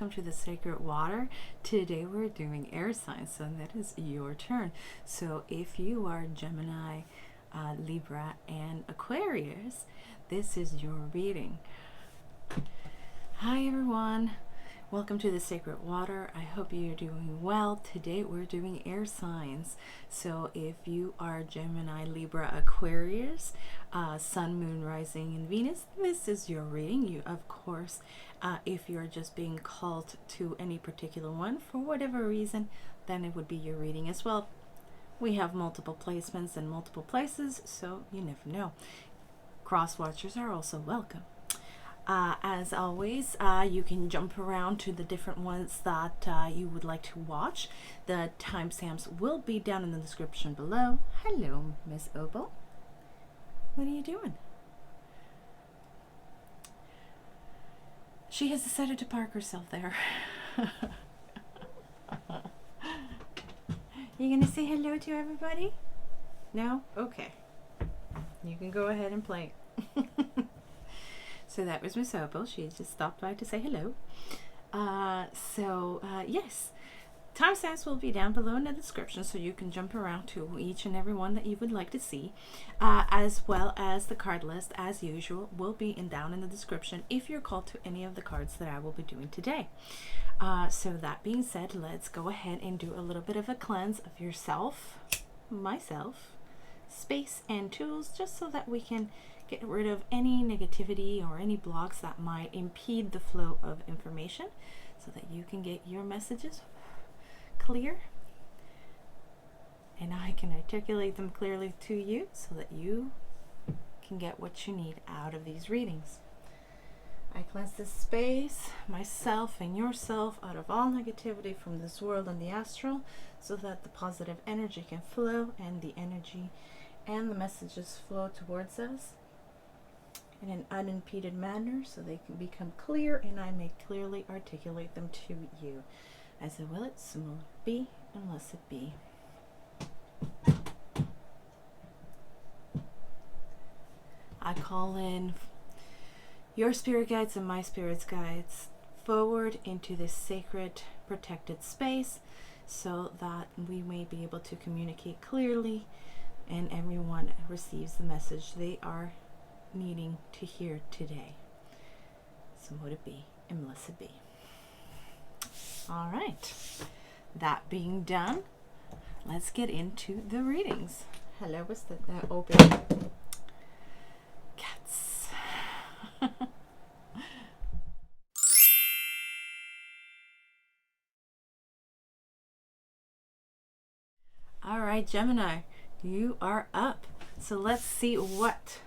welcome to the Sacred Water. Today we're doing air signs, so that is your turn. So if you are Gemini, Libra and Aquarius, this is your reading. Hi everyone, welcome to the Sacred Water. I hope you're doing well. Today we're doing air signs. So if you are Gemini, Libra, Aquarius, Sun, Moon, Rising, and Venus, this is your reading. You, of course, if you're just being called to any particular one for whatever reason, then it would be your reading as well. We have multiple placements in multiple places, so you never know. Cross watchers are also welcome. As always, you can jump around to the different ones that you would like to watch. The timestamps will be down in the description below. Hello, Miss Opal. What are you doing? She has decided to park herself there. You gonna say hello to everybody? No? Okay. You can go ahead and play. So that was Miss Opal. She just stopped by to say hello. Yes, timestamps will be down below in the description, so you can jump around to each and every one that you would like to see, as well as the card list, as usual, will be down in the description if you're called to any of the cards that I will be doing today. So that being said, let's go ahead and do a little bit of a cleanse of yourself, myself, space, and tools, just so that we can get rid of any negativity or any blocks that might impede the flow of information, so that you can get your messages clear and I can articulate them clearly to you, so that you can get what you need out of these readings. I cleanse this space, myself and yourself, out of all negativity from this world and the astral, so that the positive energy can flow and the energy and the messages flow towards us in an unimpeded manner, so they can become clear and I may clearly articulate them to you. As I will it, so will it be, unless it be. I call in your spirit guides and my spirit's guides forward into this sacred protected space, so that we may be able to communicate clearly and everyone receives the message they are needing to hear today. So would it be, and blessed it be. All right, that being done, let's get into the readings. Hello, what's that open? Cats. All right, Gemini, you are up. So let's see what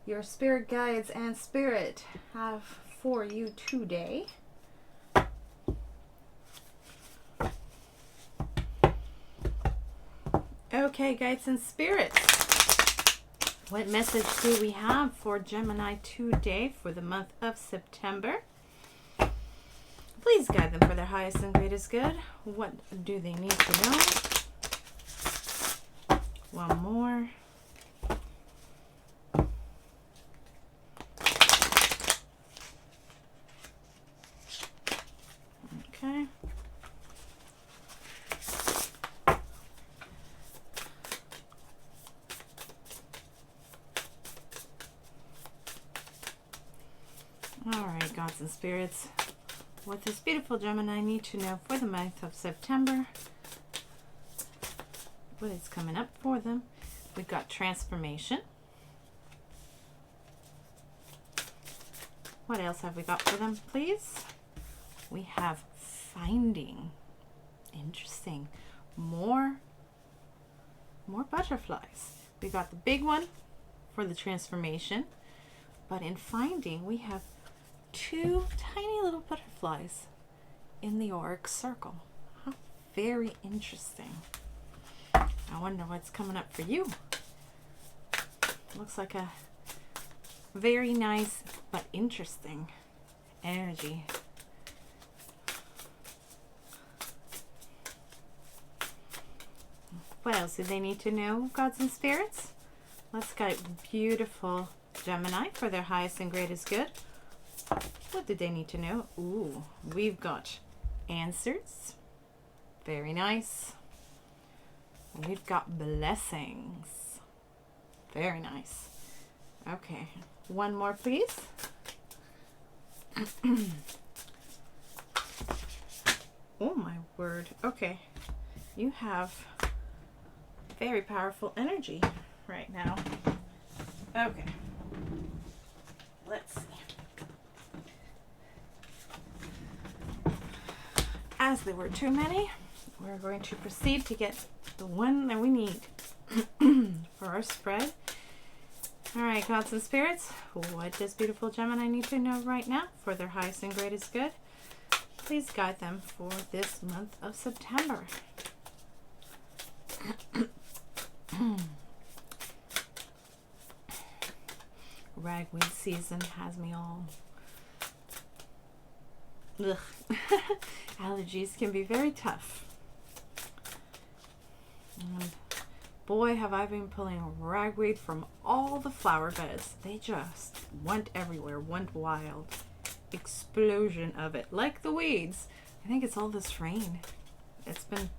your spirit guides and spirit have for you today. Okay, guides and spirits, what message do we have for Gemini today for the month of September? Please guide them for their highest and greatest good. What do they need to know? One more. Okay. All right, gods and spirits, what does beautiful Gemini need to know for the month of September? What is coming up for them? We've got transformation. What else have we got for them, please? We have finding. Interesting. More butterflies. We got the big one for the transformation, but in finding we have two tiny little butterflies in the auric circle. How very interesting. I wonder what's coming up for you. Looks like a very nice but interesting energy. What else do they need to know, gods and spirits? Let's get beautiful Gemini for their highest and greatest good. What did they need to know? Ooh, we've got answers. Very nice. We've got blessings. Very nice. Okay, one more, please. Oh my word. Okay, you have very powerful energy right now. Okay, let's see. As there were too many, we're going to proceed to get the one that we need for our spread. All right, gods and spirits, what does beautiful Gemini need to know right now for their highest and greatest good? Please guide them for this month of September. Ragweed season has me all... Ugh. Allergies can be very tough. And boy, have I been pulling ragweed from all the flower beds. They just went everywhere, went wild. Explosion of it, like the weeds. I think it's all this rain. It's been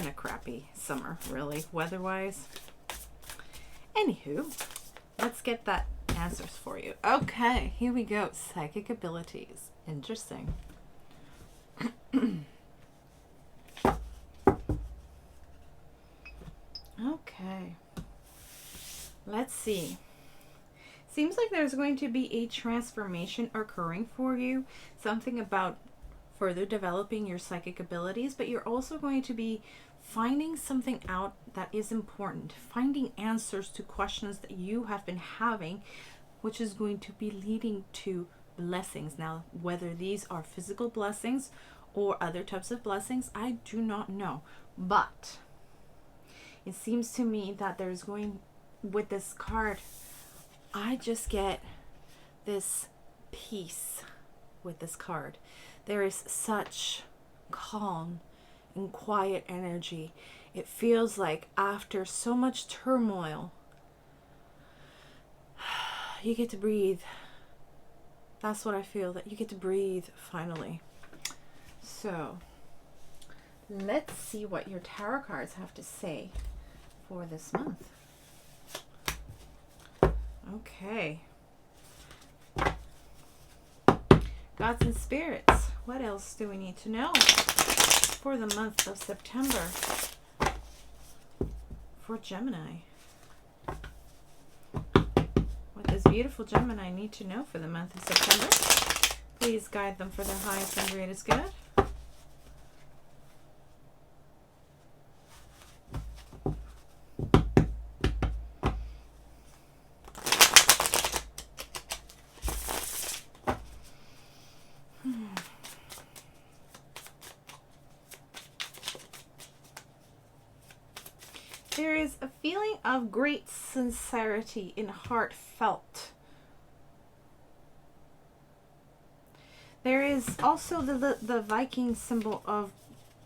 a crappy summer, really, weather-wise. Anywho, let's get that answers for you. Okay, here we go. Psychic abilities. Interesting. Okay. Let's see. Seems like there's going to be a transformation occurring for you. Something about further developing your psychic abilities, but you're also going to be finding something out that is important. Finding answers to questions that you have been having, which is going to be leading to blessings. Now, whether these are physical blessings or other types of blessings, I do not know. But it seems to me that there's going, with this card, I just get this peace with this card. There is such calm and quiet energy. It feels like after so much turmoil, you get to breathe. That's what I feel, that you get to breathe finally. So let's see what your tarot cards have to say for this month. Okay. Gods and spirits, what else do we need to know for the month of September for Gemini? What does beautiful Gemini need to know for the month of September? Please guide them for their highest and greatest good. There is a feeling of great sincerity and heartfelt. There is also the Viking symbol of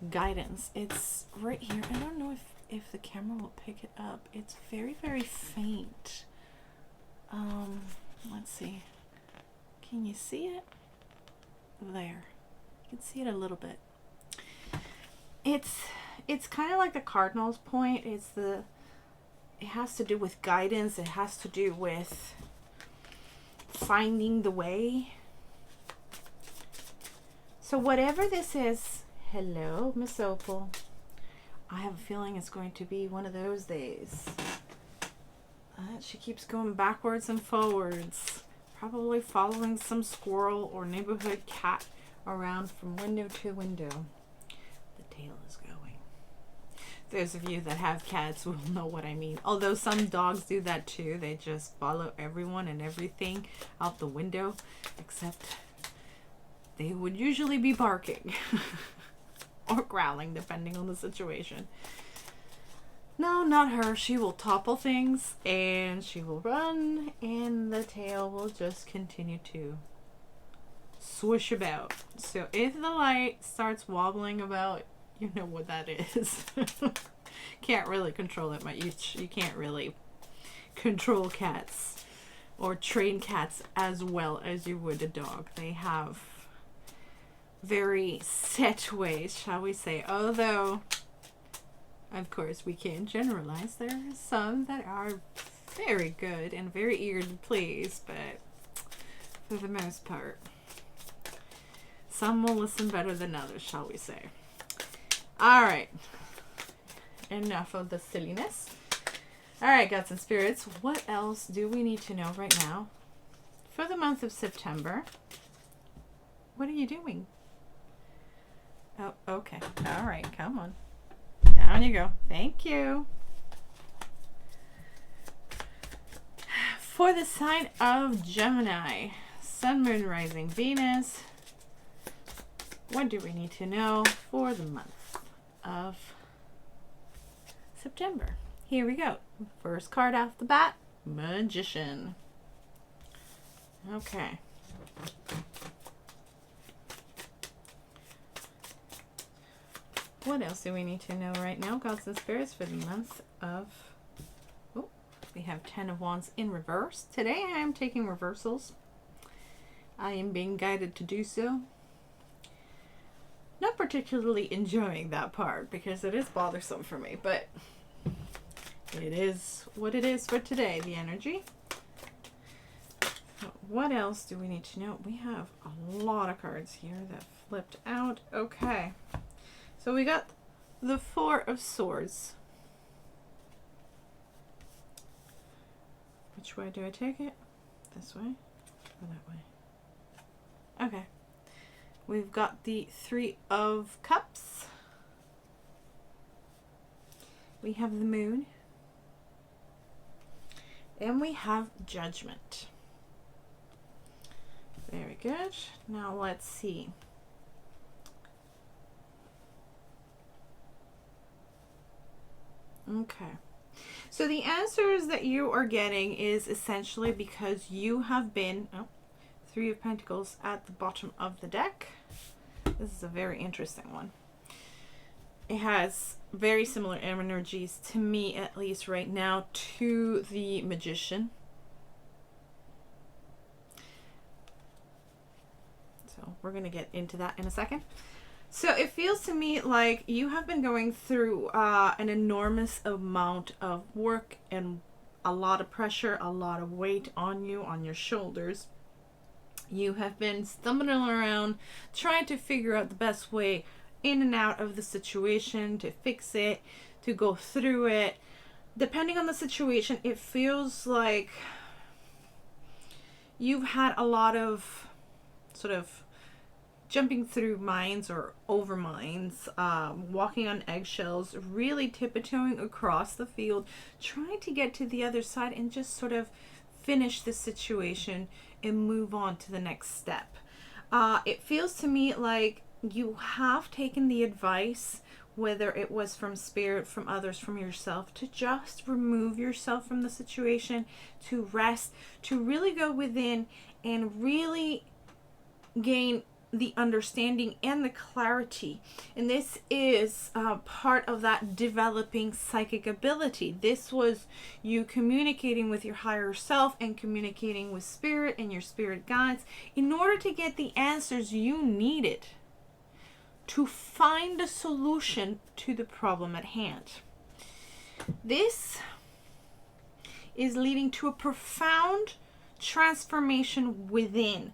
guidance. It's right here. I don't know if the camera will pick it up. It's very, very faint. Let's see. Can you see it? There. You can see it a little bit. It's kind of like the cardinal's point. It has to do with guidance. It has to do with finding the way. So whatever this is, hello, Miss Opal. I have a feeling it's going to be one of those days. She keeps going backwards and forwards, probably following some squirrel or neighborhood cat around from window to window. The tail is going. Those of you that have cats will know what I mean. Although some dogs do that too. They just follow everyone and everything out the window, except they would usually be barking or growling, depending on the situation. No, not her. She will topple things and she will run, and the tail will just continue to swish about. So if the light starts wobbling about, you know what that is. Can't really control it, but you can't really control cats. or train cats as well as you would a dog. They have very set ways, shall we say, although of course we can't generalize. There are some that are very good and very eager to please, but for the most part, some will listen better than others, shall we say. All right, enough of the silliness. All right, gods and spirits, what else do we need to know right now for the month of September? What are you doing? Oh, okay. All right, come on. Down you go. Thank you. For the sign of Gemini, Sun, Moon, Rising, Venus, what do we need to know for the month of September? Here we go. First card off the bat, Magician. Okay. What else do we need to know right now, gods and spirits, for the month of... Oh, we have 10 of Wands in reverse. Today I am taking reversals. I am being guided to do so. Not particularly enjoying that part because it is bothersome for me, but it is what it is for today, the energy. What else do we need to know? We have a lot of cards here that flipped out. Okay. So we got the Four of Swords. Which way do I take it? This way or that way? Okay. We've got the Three of Cups. We have the Moon. And we have Judgment. Very good. Now let's see. Okay, so the answers that you are getting is essentially because you have been, Three of Pentacles at the bottom of the deck. This is a very interesting one. It has very similar energies to me, at least right now, to the Magician. So we're going to get into that in a second. So it feels to me like you have been going through an enormous amount of work and a lot of pressure, a lot of weight on you, on your shoulders. You have been stumbling around trying to figure out the best way in and out of the situation, to fix it, to go through it. Depending on the situation, it feels like you've had a lot of sort of jumping through mines or over mines, walking on eggshells, really tiptoeing across the field, trying to get to the other side and just sort of finish the situation and move on to the next step. It feels to me like you have taken the advice, whether it was from spirit, from others, from yourself, to just remove yourself from the situation, to rest, to really go within and really gain the understanding and the clarity. And this is part of that developing psychic ability. This was you communicating with your higher self and communicating with spirit and your spirit guides in order to get the answers you needed to find a solution to the problem at hand. This is leading to a profound transformation within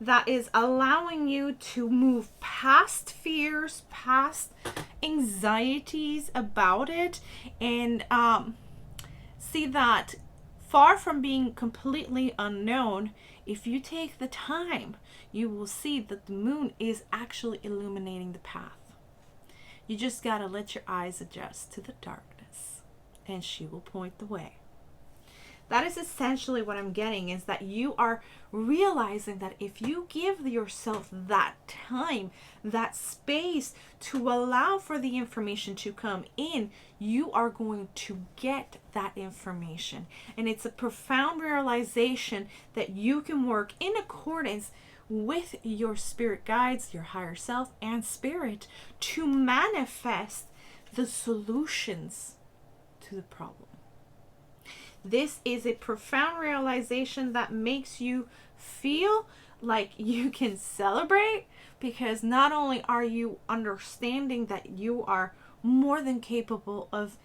that is allowing you to move past fears, past anxieties about it, and see that far from being completely unknown, if you take the time, you will see that the moon is actually illuminating the path. You just gotta let your eyes adjust to the darkness, and she will point the way. That is essentially what I'm getting, is that you are realizing that if you give yourself that time, that space to allow for the information to come in, you are going to get that information. And it's a profound realization that you can work in accordance with your spirit guides, your higher self, and spirit to manifest the solutions to the problem. This is a profound realization that makes you feel like you can celebrate, because not only are you understanding that you are more than capable of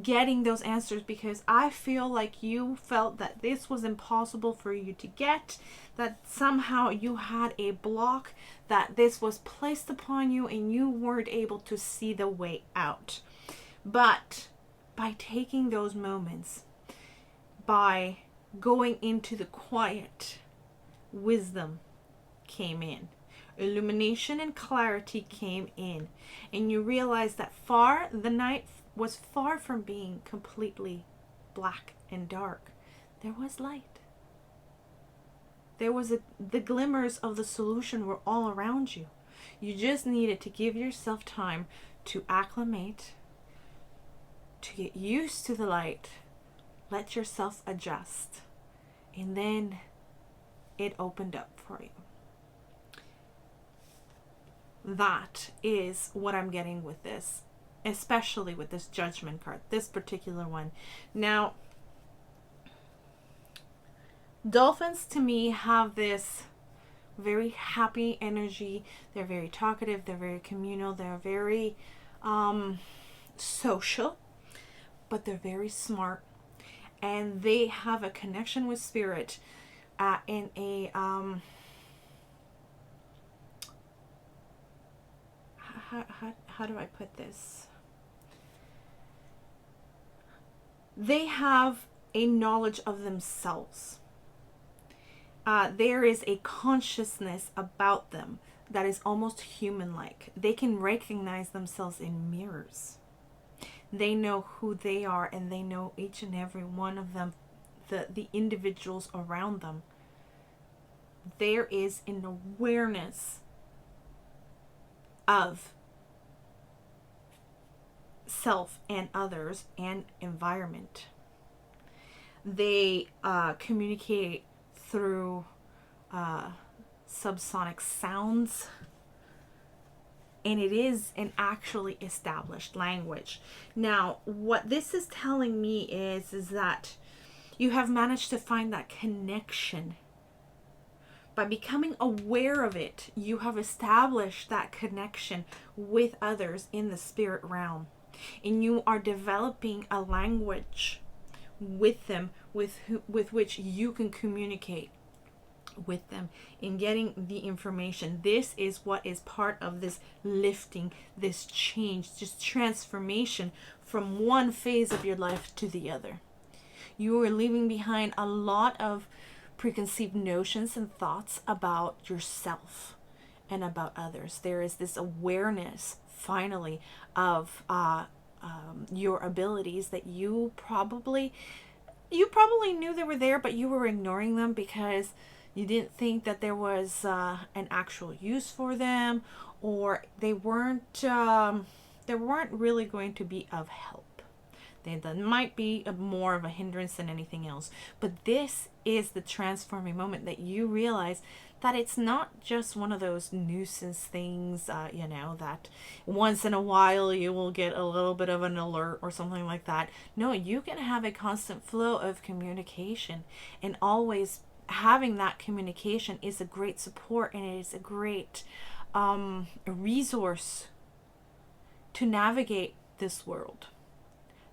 getting those answers, because I feel like you felt that this was impossible for you to get, that somehow you had a block, that this was placed upon you and you weren't able to see the way out. But by taking those moments, by going into the quiet, wisdom came in. Illumination and clarity came in. And you realize that the night was far from being completely black and dark. There was light. There was the glimmers of the solution were all around you. You just needed to give yourself time to acclimate, to get used to the light, let yourself adjust, and then it opened up for you. That is what I'm getting with this, especially with this Judgment card, this particular one. Now, dolphins to me have this very happy energy. They're very talkative, they're very communal, they're very social, but they're very smart, and they have a connection with spirit in a how do I put this? They have a knowledge of themselves. There is a consciousness about them that is almost human-like. They can recognize themselves in mirrors. They know who they are, and they know each and every one of them, the individuals around them. There is an awareness of self and others and environment. They communicate through subsonic sounds, and it is an actually established language. Now, what this is telling me is that you have managed to find that connection. By becoming aware of it, you have established that connection with others in the spirit realm. And you are developing a language with them, with which you can communicate with them in getting the information. This is what is part of this lifting, this change, this transformation from one phase of your life to the other. You are leaving behind a lot of preconceived notions and thoughts about yourself and about others. There is this awareness finally of your abilities that you probably knew they were there, but you were ignoring them because you didn't think that there was an actual use for them, or they weren't really going to be of help. That might be more of a hindrance than anything else. But this is the transforming moment that you realize that it's not just one of those nuisance things, that once in a while you will get a little bit of an alert or something like that. No, you can have a constant flow of communication, and always having that communication is a great support, and it is a great resource to navigate this world.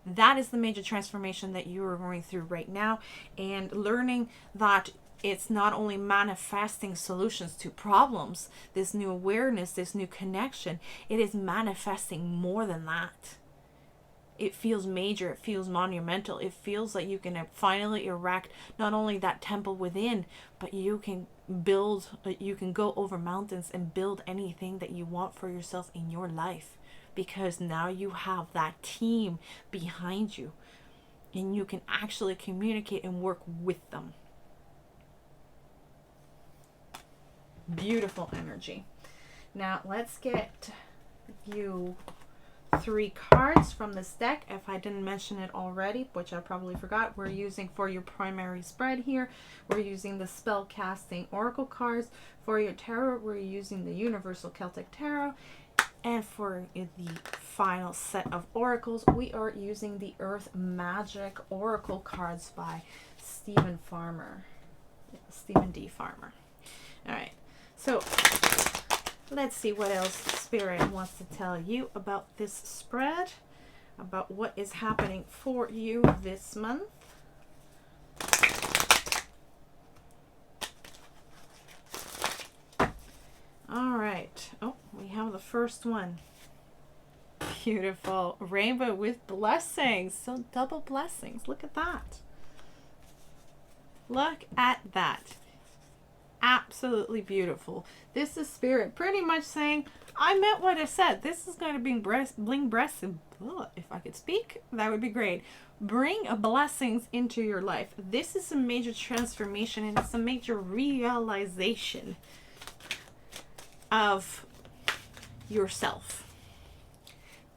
That is the major transformation that you are going through right now, and learning that it's not only manifesting solutions to problems, this new awareness, this new connection, it is manifesting more than that. It feels major, it feels monumental, it feels like you can finally erect not only that temple within, but you can go over mountains and build anything that you want for yourself in your life. Because now you have that team behind you, and you can actually communicate and work with them. Beautiful energy. Now let's get you 3 cards from this deck. If I didn't mention it already, which I probably forgot, we're using for your primary spread here, we're using the Spellcasting Oracle cards. For your tarot, we're using the Universal Celtic Tarot. And for the final set of oracles, we are using the Earth Magic Oracle cards by Stephen D. Farmer. All right, so let's see what else Spirit wants to tell you about this spread, about what is happening for you this month. All right. Oh, we have the first one. Beautiful. Rainbow with blessings. So double blessings. Look at that. Look at that. Absolutely beautiful. This is Spirit pretty much saying, I meant what I said. This is going to bring if I could speak, that would be great. Bring blessings into your life. This is a major transformation, and it's a major realization of yourself.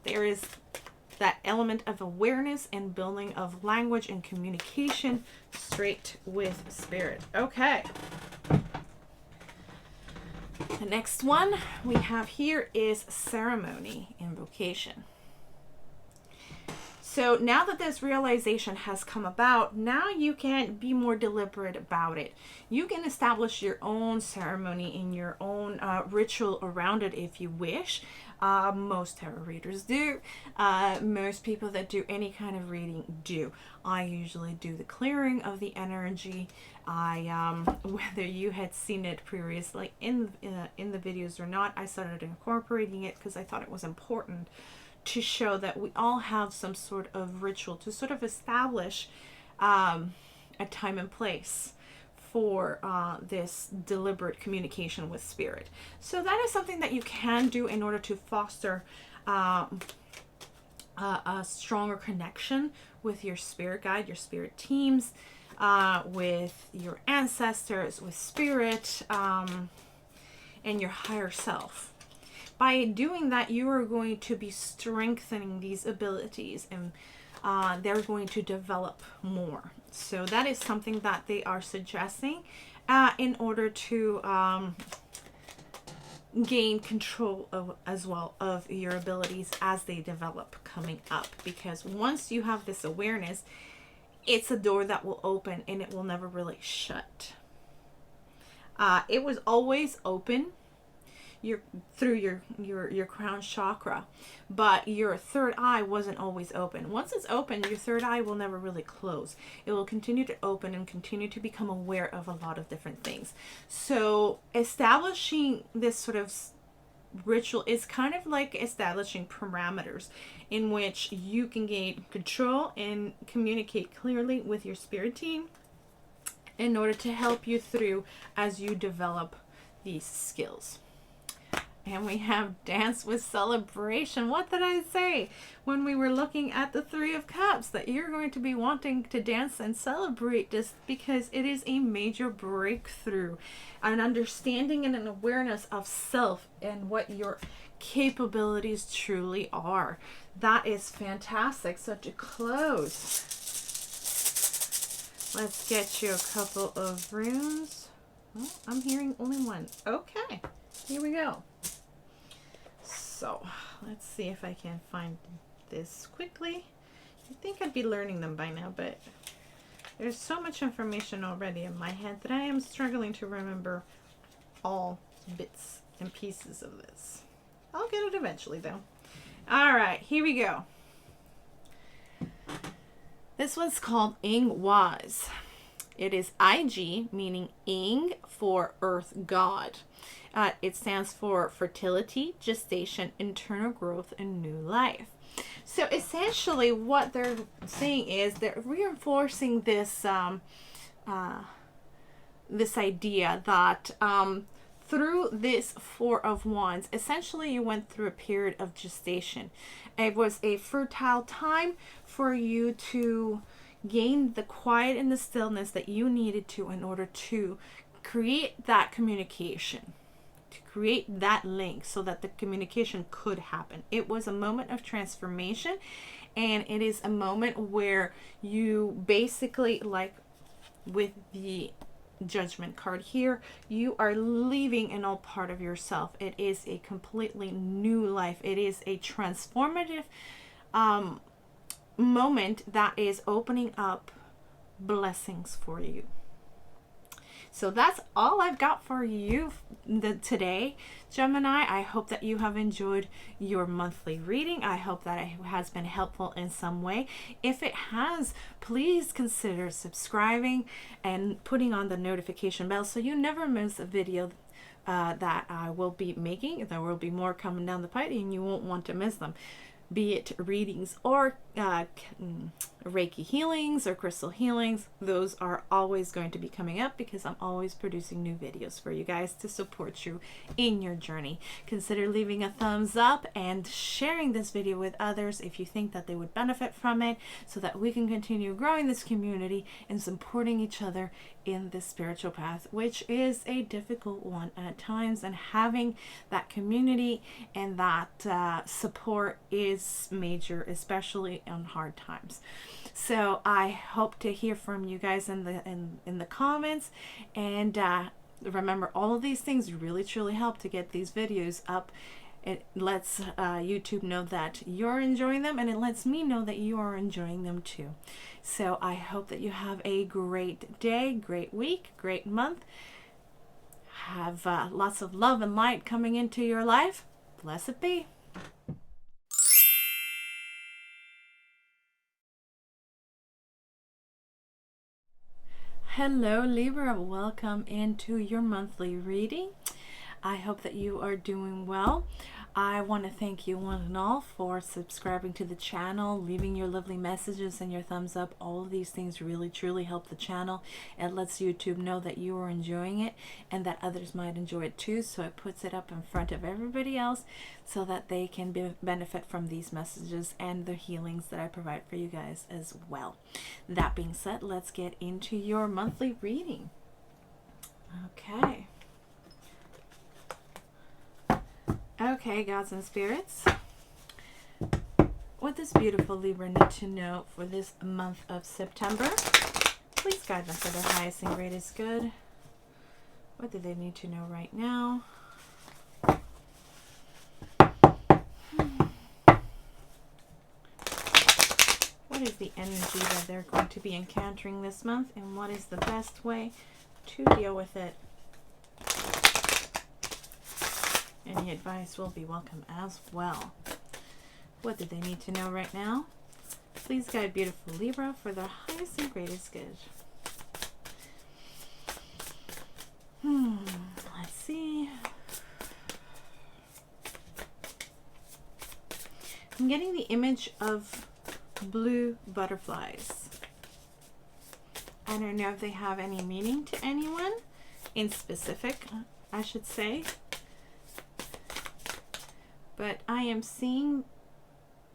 There is that element of awareness and building of language and communication straight with Spirit. Okay. The next one we have here is ceremony invocation. So now that this realization has come about, now you can be more deliberate about it. You can establish your own ceremony and your own ritual around it if you wish. Most tarot readers do. Most people that do any kind of reading do. I usually do the clearing of the energy. Whether you had seen it previously in the videos or not, I started incorporating it because I thought it was important to show that we all have some sort of ritual to sort of establish a time and place for this deliberate communication with Spirit. So that is something that you can do in order to foster a stronger connection with your spirit guide, your spirit teams, with your ancestors, with Spirit, and your higher self. By doing that, you are going to be strengthening these abilities, and they're going to develop more. So that is something that they are suggesting in order to gain control of, as well, of your abilities as they develop coming up. Because once you have this awareness, it's a door that will open and it will never really shut. It was always open through your crown chakra, but your third eye wasn't always open. Once it's open, your third eye will never really close. It will continue to open and continue to become aware of a lot of different things. So establishing this sort of ritual is kind of like establishing parameters in which you can gain control and communicate clearly with your spirit team in order to help you through as you develop these skills. And we have dance with celebration. What did I say when we were looking at the Three of Cups? That you're going to be wanting to dance and celebrate this because it is a major breakthrough. An understanding and an awareness of self and what your capabilities truly are. That is fantastic. So to close, let's get you a couple of runes. Oh, I'm hearing only one. Okay, here we go. So let's see if I can find this quickly. I think I'd be learning them by now, but there's so much information already in my head that I am struggling to remember all bits and pieces of this. I'll get it eventually though. All right, here we go. This one's called Ing Waz. It is IG, meaning Ing for Earth God. It stands for fertility, gestation, internal growth, and new life. So essentially what they're saying is they're reinforcing this this idea that through this Four of Wands, essentially you went through a period of gestation. It was a fertile time for you to gain the quiet and the stillness that you needed to in order to create that communication, to create that link so that the communication could happen. It was a moment of transformation, and it is a moment where you basically, like with the Judgment card here. You are leaving an old part of yourself. It is a completely new life. It is a transformative moment that is opening up blessings for you. So that's all I've got for you today, Gemini. I hope that you have enjoyed your monthly reading. I hope that it has been helpful in some way. If it has, please consider subscribing and putting on the notification bell so you never miss a video that I will be making. There will be more coming down the pipe and you won't want to miss them. Be it readings or Reiki healings or crystal healings, those are always going to be coming up because I'm always producing new videos for you guys to support you in your journey. Consider leaving a thumbs up and sharing this video with others if you think that they would benefit from it, so that we can continue growing this community and supporting each other in this spiritual path, which is a difficult one at times, and having that community and that support is major, especially on hard times. So I hope to hear from you guys in the comments, and remember, all of these things really truly help to get these videos up. It lets YouTube know that you're enjoying them, and it lets me know that you are enjoying them too. So I hope that you have a great day, great week, great month. Have lots of love and light coming into your life. Blessed be. Hello Libra, welcome into your monthly reading. I hope that you are doing well. I want to thank you one and all for subscribing to the channel, leaving your lovely messages and your thumbs up. All of these things really truly help the channel. It lets YouTube know that you are enjoying it and that others might enjoy it too, so it puts it up in front of everybody else so that they can benefit from these messages and the healings that I provide for you guys as well. That being said, let's get into your monthly reading. Okay, gods and spirits, what does beautiful Libra need to know for this month of September? Please guide them for their highest and greatest good. What do they need to know right now? What is the energy that they're going to be encountering this month, and what is the best way to deal with it? Any advice will be welcome as well. What do they need to know right now? Please guide beautiful Libra for their highest and greatest good. Let's see. I'm getting the image of blue butterflies. I don't know if they have any meaning to anyone in specific, I should say. But I am seeing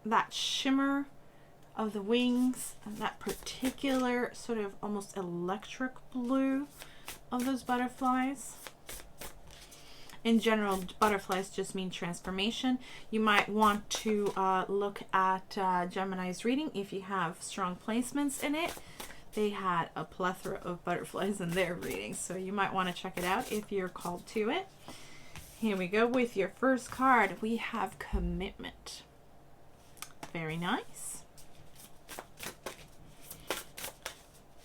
that shimmer of the wings and that particular sort of almost electric blue of those butterflies. In general, butterflies just mean transformation. You might want to look at Gemini's reading if you have strong placements in it. They had a plethora of butterflies in their reading, so you might want to check it out if you're called to it. Here we go with your first card. We have commitment. Very nice.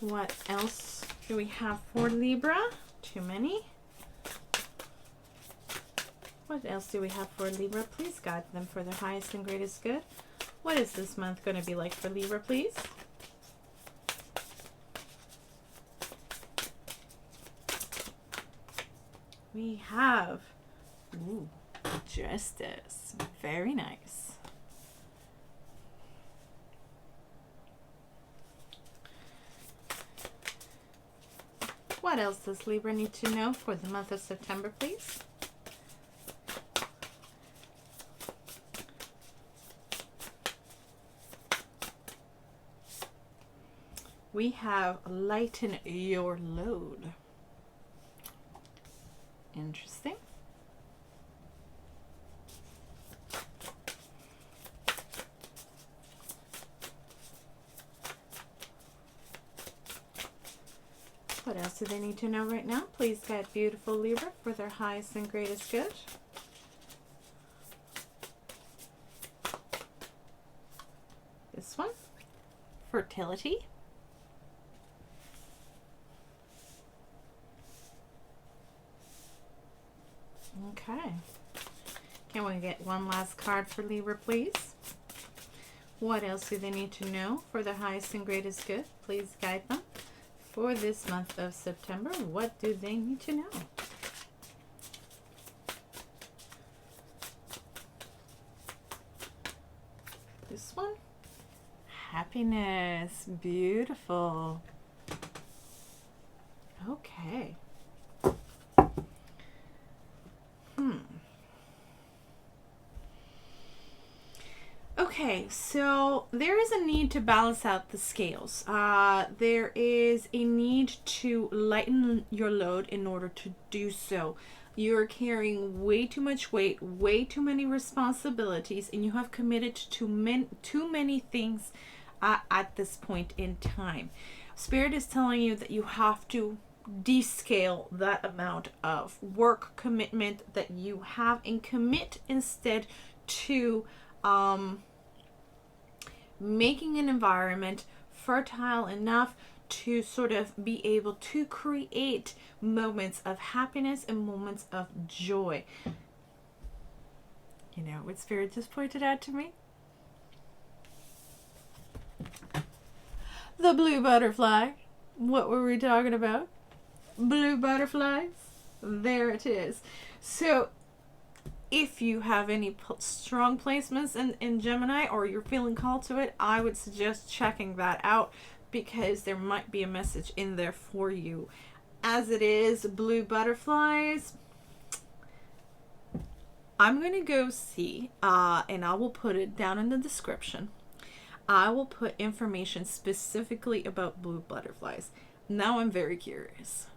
What else do we have for Libra? Too many. What else do we have for Libra? Please guide them for their highest and greatest good. What is this month going to be like for Libra, please? We have Justice. Very nice. What else does Libra need to know for the month of September, please? We have lighten your load. Interesting. What else do they need to know right now? Please guide beautiful Libra for their highest and greatest good. This one, fertility. Okay. Can we get one last card for Libra, please? What else do they need to know for their highest and greatest good? Please guide them for this month of September. What do they need to know? This one, happiness. Beautiful. Okay. Okay, so there is a need to balance out the scales. There is a need to lighten your load in order to do so. You're carrying way too much weight, way too many responsibilities, and you have committed to too many things at this point in time. Spirit is telling you that you have to descale that amount of work commitment that you have and commit instead to making an environment fertile enough to sort of be able to create moments of happiness and moments of joy. You know what Spirit just pointed out to me? The blue butterfly. What were we talking about? Blue butterflies. There it is. So if you have any strong placements in Gemini, or you're feeling called to it, I would suggest checking that out, because there might be a message in there for you. As it is, blue butterflies, I'm going to go see, and I will put it down in the description. I will put information specifically about blue butterflies. Now I'm very curious.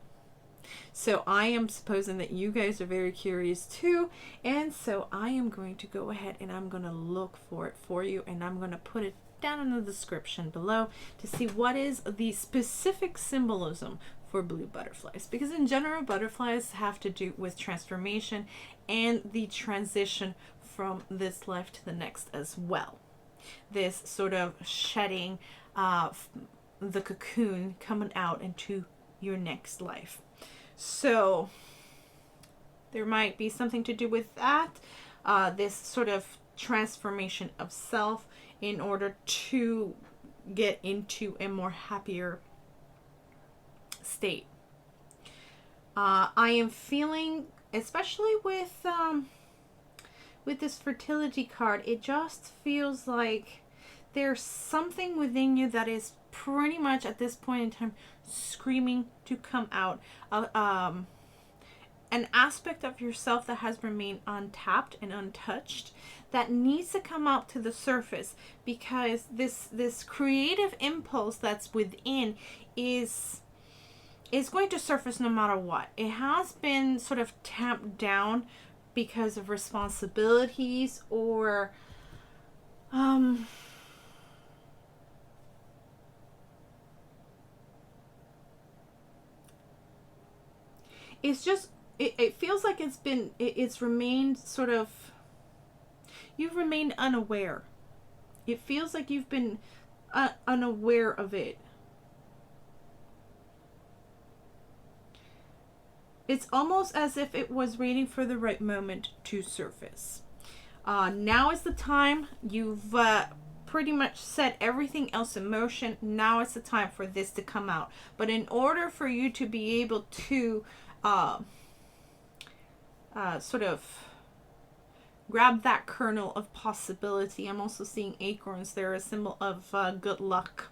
So I am supposing that you guys are very curious too, and so I am going to go ahead and I'm going to look for it for you, and I'm going to put it down in the description below to see what is the specific symbolism for blue butterflies, because in general butterflies have to do with transformation and the transition from this life to the next as well. This sort of shedding the cocoon, coming out into your next life. So there might be something to do with that, this sort of transformation of self in order to get into a more happier state. I am feeling, especially with this fertility card, it just feels like there's something within you that is pretty much at this point in time screaming to come out. An aspect of yourself that has remained untapped and untouched that needs to come out to the surface, because this creative impulse that's within is going to surface no matter what. It has been sort of tamped down because of responsibilities, or it's just, it feels like it's remained sort of, you've remained unaware. It feels like you've been unaware of it. It's almost as if it was waiting for the right moment to surface. Now is the time. You've pretty much set everything else in motion. Now is the time for this to come out. But in order for you to be able to sort of grab that kernel of possibility, I'm also seeing acorns. They're a symbol of good luck,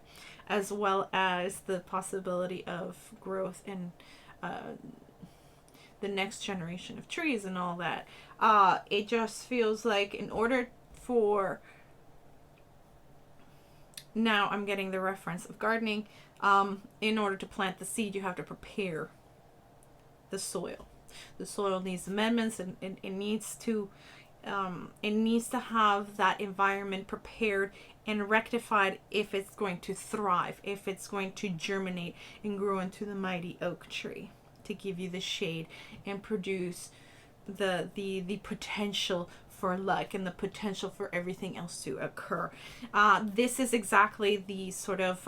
as well as the possibility of growth and the next generation of trees and all that. It just feels like in order for, now I'm getting the reference of gardening, in order to plant the seed, you have to prepare the soil. The soil needs amendments, and it needs to It needs to have that environment prepared and rectified if it's going to thrive, if it's going to germinate and grow into the mighty oak tree to give you the shade and produce the potential for luck and the potential for everything else to occur. This is exactly the sort of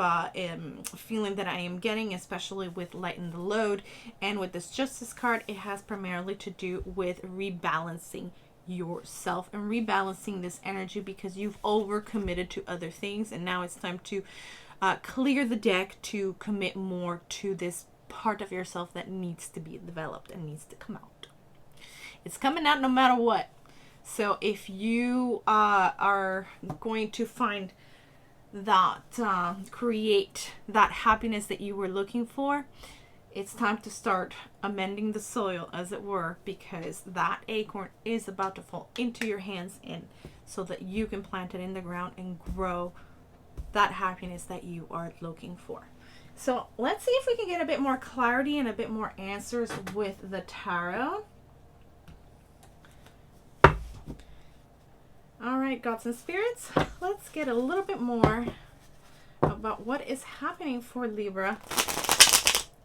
feeling that I am getting, especially with Lighten the Load. And with this Justice card, it has primarily to do with rebalancing yourself and rebalancing this energy because you've overcommitted to other things, and now it's time to clear the deck to commit more to this part of yourself that needs to be developed and needs to come out. It's coming out no matter what. So if you are going to find that create that happiness that you were looking for, it's time to start amending the soil, as it were, because that acorn is about to fall into your hands, and so that you can plant it in the ground and grow that happiness that you are looking for. So let's see if we can get a bit more clarity and a bit more answers with the tarot. All right, gods and spirits, let's get a little bit more about what is happening for Libra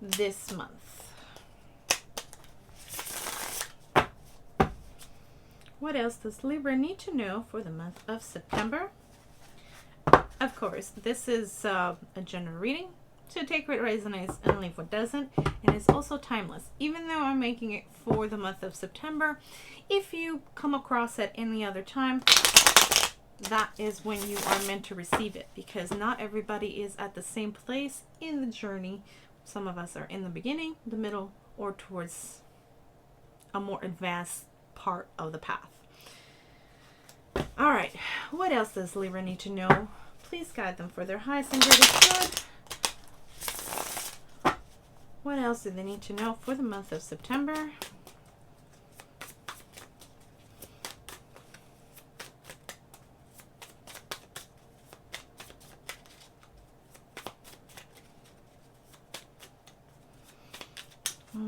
this month. What else does Libra need to know for the month of September? Of course, this is a general reading, so take what resonates and leave what doesn't. And it's also timeless. Even though I'm making it for the month of September, if you come across it any other time, that is when you are meant to receive it, because not everybody is at the same place in the journey. Some of us are in the beginning, the middle, or towards a more advanced part of the path. All right, what else does Libra need to know? Please guide them for their highest and greatest good. What else do they need to know for the month of September?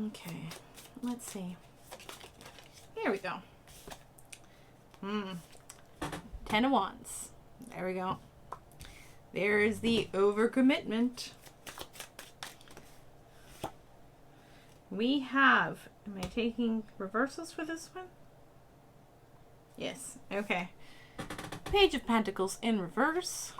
Okay, let's see. Here we go. 10 of Wands. There we go. There's the overcommitment. We have, am I taking reversals for this one? Yes, okay. Page of Pentacles in reverse.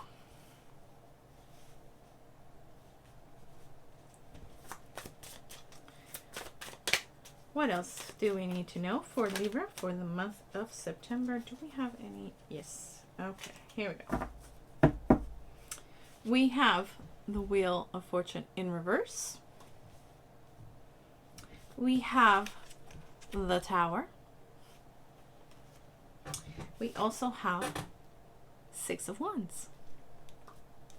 What else do we need to know for Libra for the month of September? Do we have any? Yes. Okay, here we go. We have the Wheel of Fortune in reverse. We have the Tower. We also have 6 of Wands.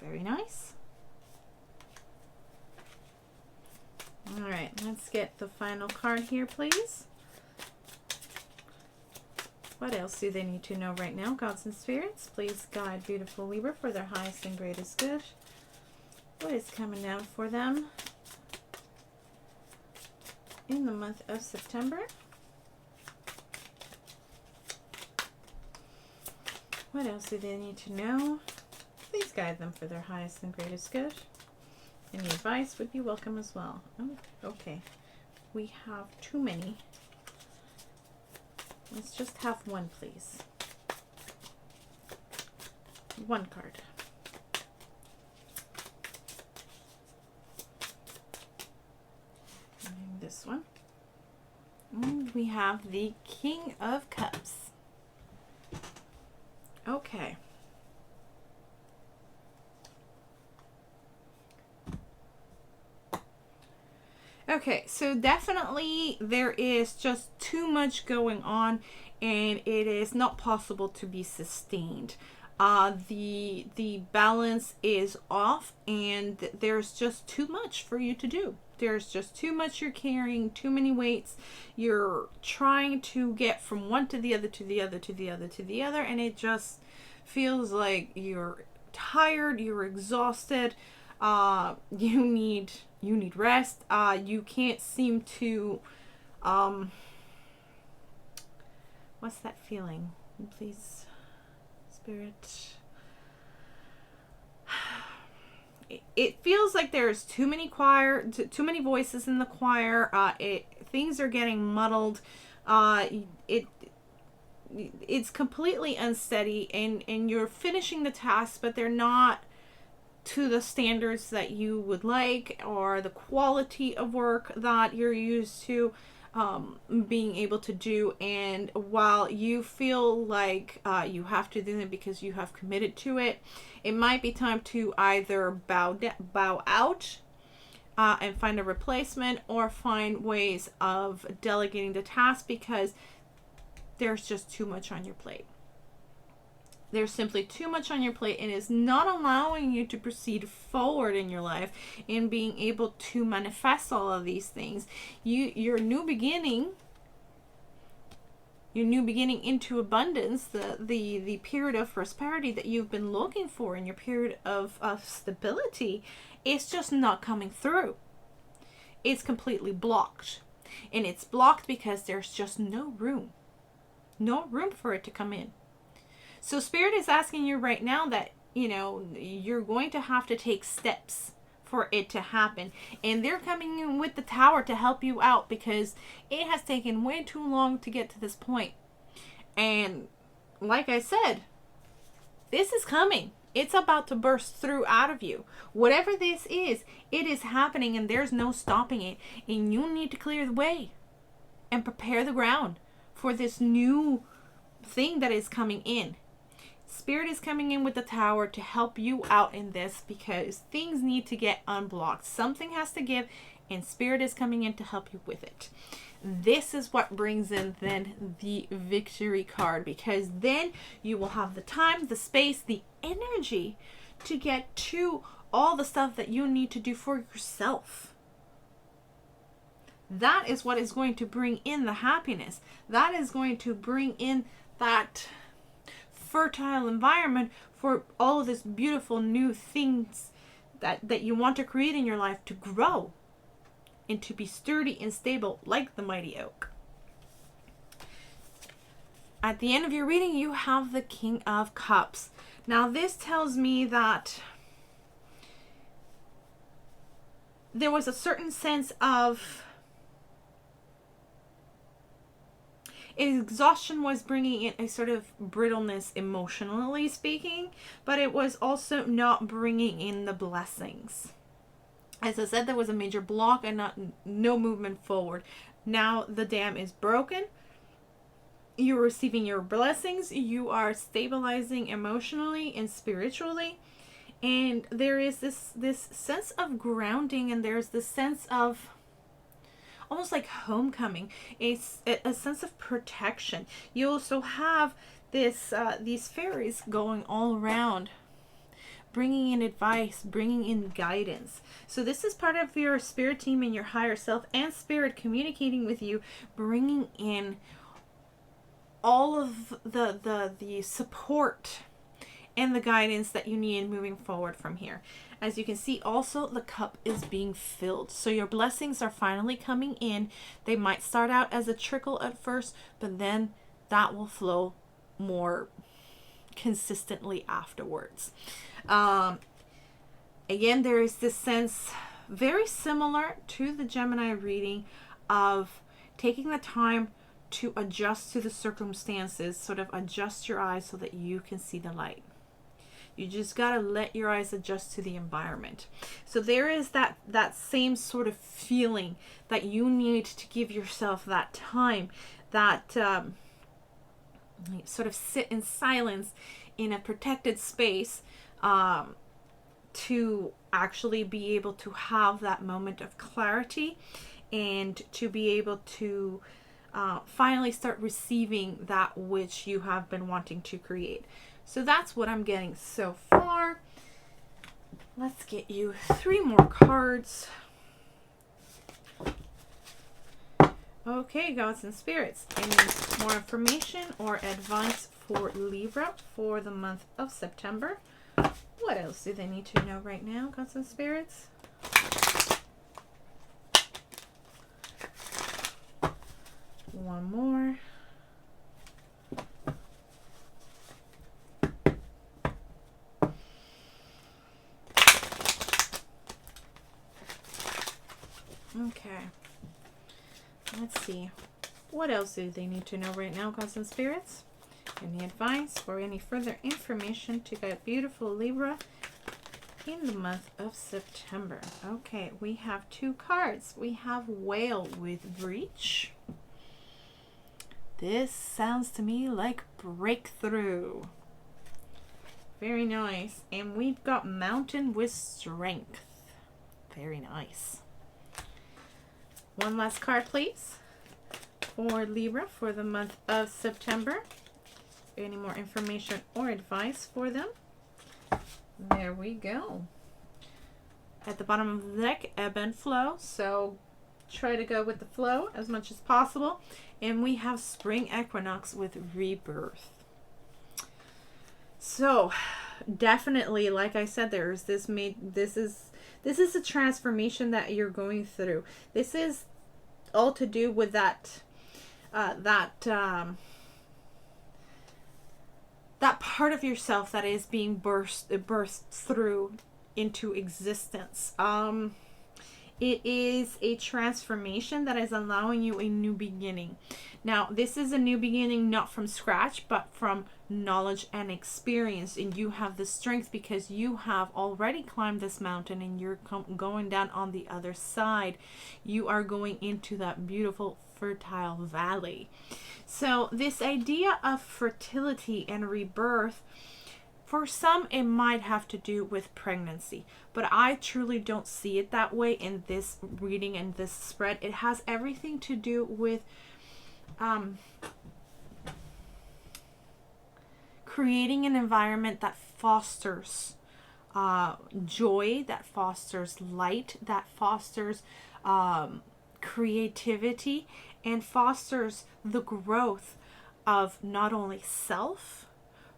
Very nice. All right, let's get the final card here, please. What else do they need to know right now, gods and spirits? Please guide beautiful Libra for their highest and greatest good. What is coming down for them in the month of September? What else do they need to know? Please guide them for their highest and greatest good. Any advice would be welcome as well. Oh, okay. We have too many. Let's just have one, please. One card. And this one. And we have the King of Cups. Okay. Okay, so definitely there is just too much going on, and it is not possible to be sustained. The balance is off, and there's just too much for you to do. There's just too much you're carrying, too many weights. You're trying to get from one to the other, to the other, to the other, to the other, and it just feels like you're tired, you're exhausted. You need rest. You can't seem to what What's that feeling? Please, Spirit. It feels like there's too many voices in the choir. Things are getting muddled. It's completely unsteady, and you're finishing the tasks, but they're not to the standards that you would like, or the quality of work that you're used to being able to do. And while you feel like you have to do it because you have committed to it, it might be time to either bow out and find a replacement, or find ways of delegating the task, because there's just too much on your plate. There's simply too much on your plate, and it's not allowing you to proceed forward in your life and being able to manifest all of these things. Your new beginning into abundance, the period of prosperity that you've been looking for, in your period of stability, is just not coming through. It's completely blocked. And it's blocked because there's just no room for it to come in. So Spirit is asking you right now that, you're going to have to take steps for it to happen. And they're coming in with the Tower to help you out, because it has taken way too long to get to this point. And like I said, this is coming. It's about to burst through out of you. Whatever this is, it is happening, and there's no stopping it. And you need to clear the way and prepare the ground for this new thing that is coming in. Spirit is coming in with the Tower to help you out in this, because things need to get unblocked. Something has to give, and Spirit is coming in to help you with it. This is what brings in then the Victory card, because then you will have the time, the space, the energy to get to all the stuff that you need to do for yourself. That is what is going to bring in the happiness. That is going to bring in that fertile environment for all of this beautiful new things that you want to create in your life to grow and to be sturdy and stable like the mighty oak. At the end of your reading, you have the King of Cups. Now this tells me that there was a certain sense of exhaustion, was bringing in a sort of brittleness emotionally speaking, but it was also not bringing in the blessings. As I said, there was a major block and no movement forward. Now the dam is broken. You're receiving your blessings. You are stabilizing emotionally and spiritually. And there is this sense of grounding, and there's this sense of almost like homecoming, a sense of protection. You also have these fairies going all around, bringing in advice, bringing in guidance. So this is part of your spirit team and your higher self and Spirit communicating with you, bringing in all of the support and the guidance that you need moving forward from here. As you can see, also the cup is being filled. So your blessings are finally coming in. They might start out as a trickle at first, but then that will flow more consistently afterwards. Again, there is this sense very similar to the Gemini reading of taking the time to adjust to the circumstances, sort of adjust your eyes so that you can see the light. You just got to let your eyes adjust to the environment. So there is that same sort of feeling that you need to give yourself that time, that sort of sit in silence in a protected space to actually be able to have that moment of clarity and to be able to finally start receiving that which you have been wanting to create. So that's what I'm getting so far. Let's get you 3 more cards. Okay, gods and spirits. Any more information or advice for Libra for the month of September? What else do they need to know right now, gods and spirits? One more. Okay. Let's see. What else do they need to know right now, gods and spirits? Any advice or any further information to get beautiful Libra in the month of September? Okay, we have 2 cards. We have Whale with Breach. This sounds to me like breakthrough. Very nice. And we've got Mountain with Strength. Very nice. One last card, please, for Libra for the month of September. Any more information or advice for them? There we go. At the bottom of the deck, ebb and flow. So try to go with the flow as much as possible. And we have Spring Equinox with Rebirth. So definitely, like I said, there's this this is a transformation that you're going through. This is all to do with that that part of yourself that is being burst through into existence. It is a transformation that is allowing you a new beginning. Now, this is a new beginning not from scratch, but from knowledge and experience. And you have the strength because you have already climbed this mountain and you're going down on the other side. You are going into that beautiful, fertile valley. So this idea of fertility and rebirth, for some, it might have to do with pregnancy, but I truly don't see it that way in this reading and this spread. It has everything to do with creating an environment that fosters joy, that fosters light, that fosters creativity, and fosters the growth of not only self,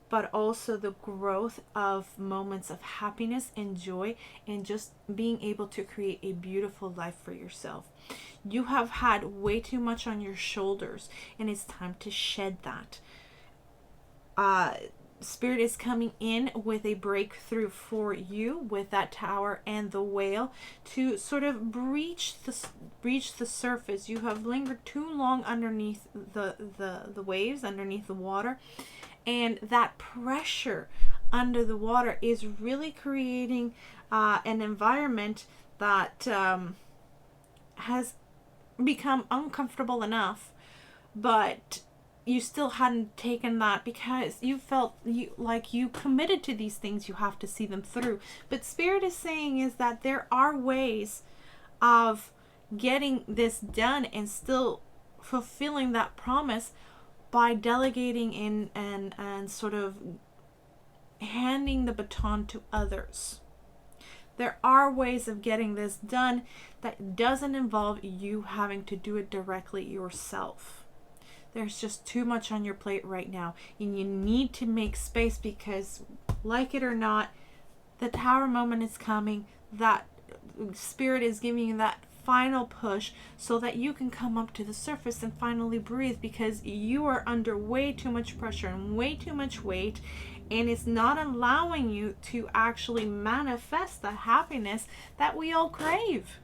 but also the growth of moments of happiness and joy, and just being able to create a beautiful life for yourself. You have had way too much on your shoulders, and it's time to shed that. Spirit is coming in with a breakthrough for you with that Tower and the Whale to sort of breach the surface. You have lingered too long underneath the waves, underneath the water, and that pressure under the water is really creating an environment that has become uncomfortable enough, but you still hadn't taken that because you felt like you committed to these things. You have to see them through. But Spirit is saying is that there are ways of getting this done and still fulfilling that promise by delegating in and sort of handing the baton to others. There are ways of getting this done that doesn't involve you having to do it directly yourself. There's just too much on your plate right now, and you need to make space because, like it or not, the Tower moment is coming. That Spirit is giving you that final push so that you can come up to the surface and finally breathe, because you are under way too much pressure and way too much weight, and it's not allowing you to actually manifest the happiness that we all crave,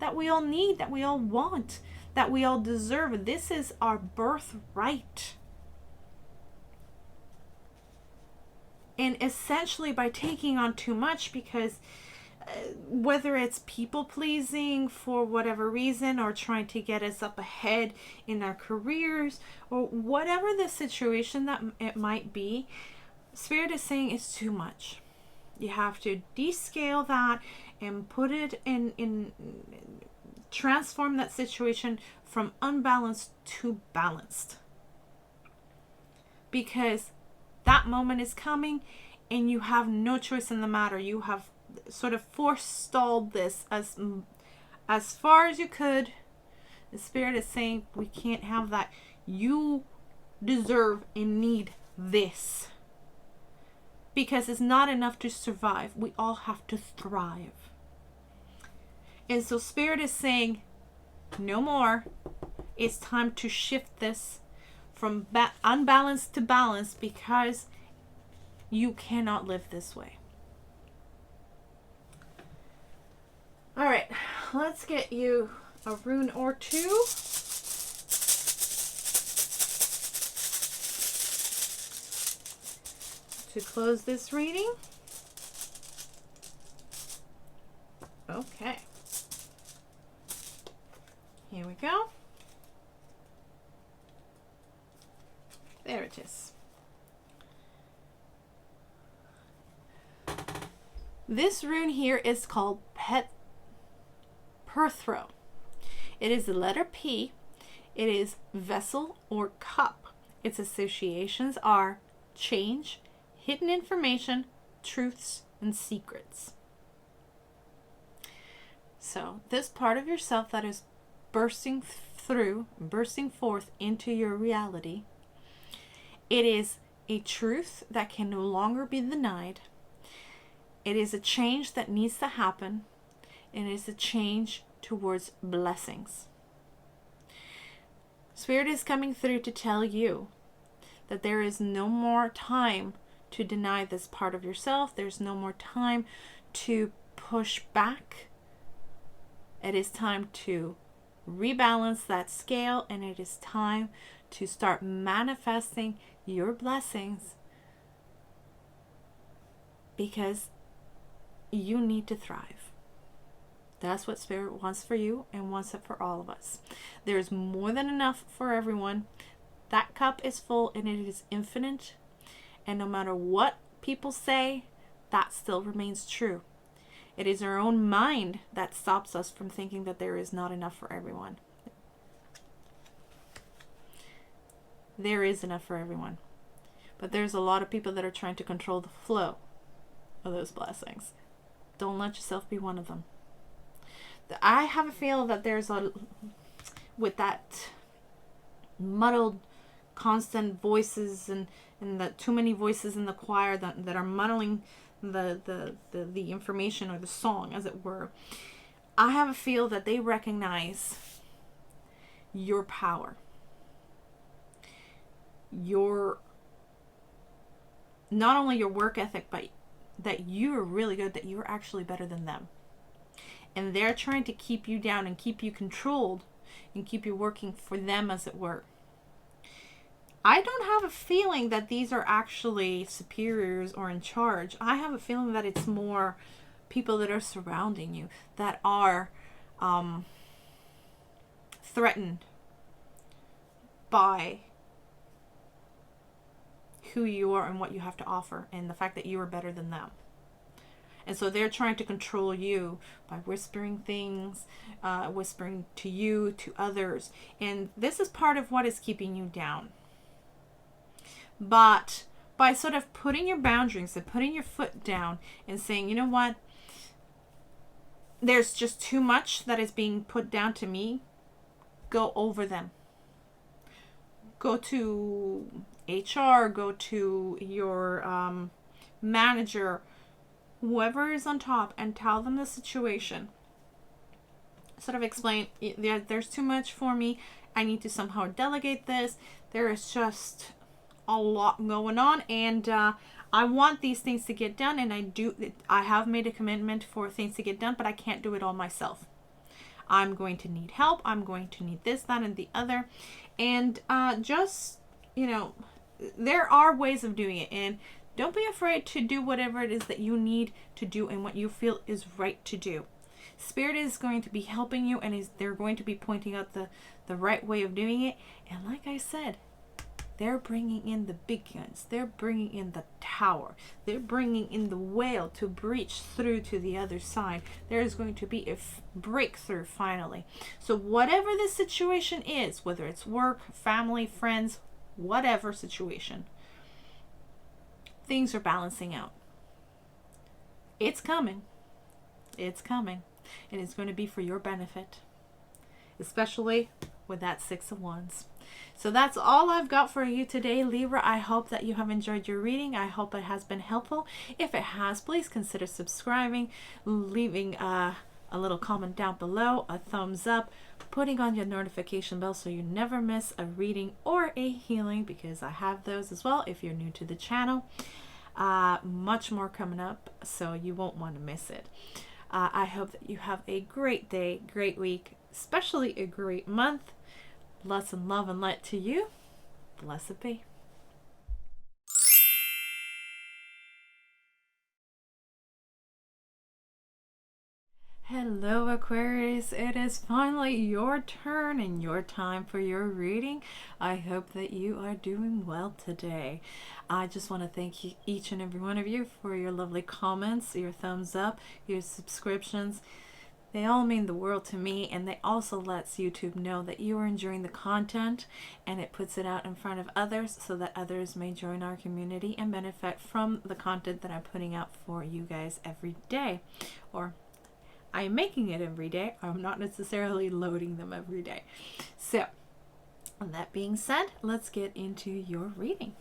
that we all need, that we all want, that we all deserve. This is our birthright. And essentially, by taking on too much, because whether it's people pleasing for whatever reason, or trying to get us up ahead in our careers, or whatever the situation that it might be, Spirit is saying it's too much. You have to descale that and put it in transform that situation from unbalanced to balanced, because that moment is coming and you have no choice in the matter. You have sort of forestalled this as far as you could. The Spirit is saying we can't have that. You deserve and need this, because it's not enough to survive. We all have to thrive. And so Spirit is saying no more. It's time to shift this from unbalanced to balanced, because you cannot live this way. All right, let's get you a rune or two. To close this reading. Okay. Here we go. There it is. This rune here is called Perthro. It is the letter P. It is vessel or cup. Its associations are change, hidden information, truths, and secrets. So this part of yourself that is bursting forth into your reality, it is a truth that can no longer be denied. It is a change that needs to happen. And it is a change towards blessings. Spirit is coming through to tell you that there is no more time to deny this part of yourself. There's no more time to push back. It is time to rebalance that scale, and it is time to start manifesting your blessings, because you need to thrive. That's what Spirit wants for you and wants it for all of us. There's more than enough for everyone. That cup is full and it is infinite. And no matter what people say, that still remains true. It is our own mind that stops us from thinking that there is not enough for everyone. There is enough for everyone. But there's a lot of people that are trying to control the flow of those blessings. Don't let yourself be one of them. I have a feel that there's with that muddled, constant voices and the too many voices in the choir that are muddling the information or the song, as it were. I have a feel that they recognize your power, your not only your work ethic, but that you are really good, that you're actually better than them. And they're trying to keep you down and keep you controlled and keep you working for them, as it were. I don't have a feeling that these are actually superiors or in charge. I have a feeling that it's more people that are surrounding you that are threatened by who you are and what you have to offer, and the fact that you are better than them. And so they're trying to control you by whispering things, whispering to you, to others. And this is part of what is keeping you down. But by sort of putting your boundaries and putting your foot down and saying, you know what, there's just too much that is being put down to me, go over them. Go to HR, go to your manager, whoever is on top, and tell them the situation. Sort of explain, there's too much for me. I need to somehow delegate this. There is just a lot going on, and I want these things to get done, and I have made a commitment for things to get done, but I can't do it all myself. I'm going to need help. I'm going to need this, that, and the other. And just, there are ways of doing it. And don't be afraid to do whatever it is that you need to do and what you feel is right to do. Spirit is going to be helping you, and they're going to be pointing out the right way of doing it. And like I said, they're bringing in the big guns. They're bringing in the tower. They're bringing in the whale to breach through to the other side. There is going to be a breakthrough finally. So whatever the situation is, whether it's work, family, friends, whatever situation, things are balancing out. It's coming. It's coming. And it's going to be for your benefit. Especially with that Six of Wands. So that's all I've got for you today, Libra. I hope that you have enjoyed your reading. I hope it has been helpful. If it has, please consider subscribing, leaving a little comment down below, a thumbs up, putting on your notification bell so you never miss a reading or a healing, because I have those as well if you're new to the channel. Much more coming up, so you won't want to miss it. I hope that you have a great day, great week. especially a great month. Lots of love and light to you. Blessed be. Hello Aquarius, it is finally your turn and your time for your reading. I hope that you are doing well today. I just want to thank you, each and every one of you, for your lovely comments, your thumbs up, your subscriptions. They all mean the world to me, and they also lets YouTube know that you are enjoying the content, and it puts it out in front of others so that others may join our community and benefit from the content that I'm putting out for you guys every day. Or I'm making it every day. I'm not necessarily loading them every day. So, that being said, let's get into your reading.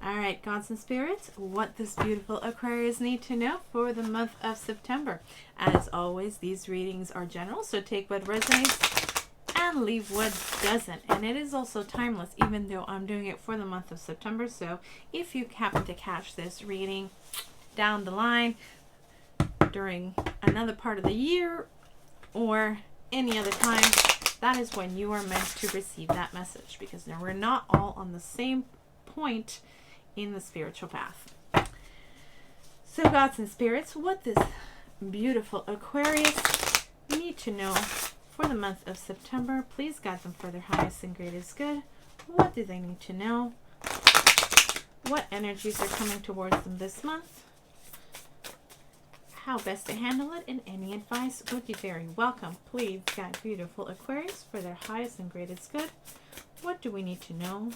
Alright, gods and spirits, what does beautiful Aquarius need to know for the month of September? As always, these readings are general, so take what resonates and leave what doesn't. And it is also timeless, even though I'm doing it for the month of September. So if you happen to catch this reading down the line during another part of the year or any other time, that is when you are meant to receive that message, because we're not all on the same point in the spiritual path. So gods and spirits, what does beautiful Aquarius need to know for the month of September? Please guide them for their highest and greatest good. What do they need to know? What energies are coming towards them this month? How best to handle it, and any advice would be very welcome. Please guide beautiful Aquarius for their highest and greatest good. What do we need to know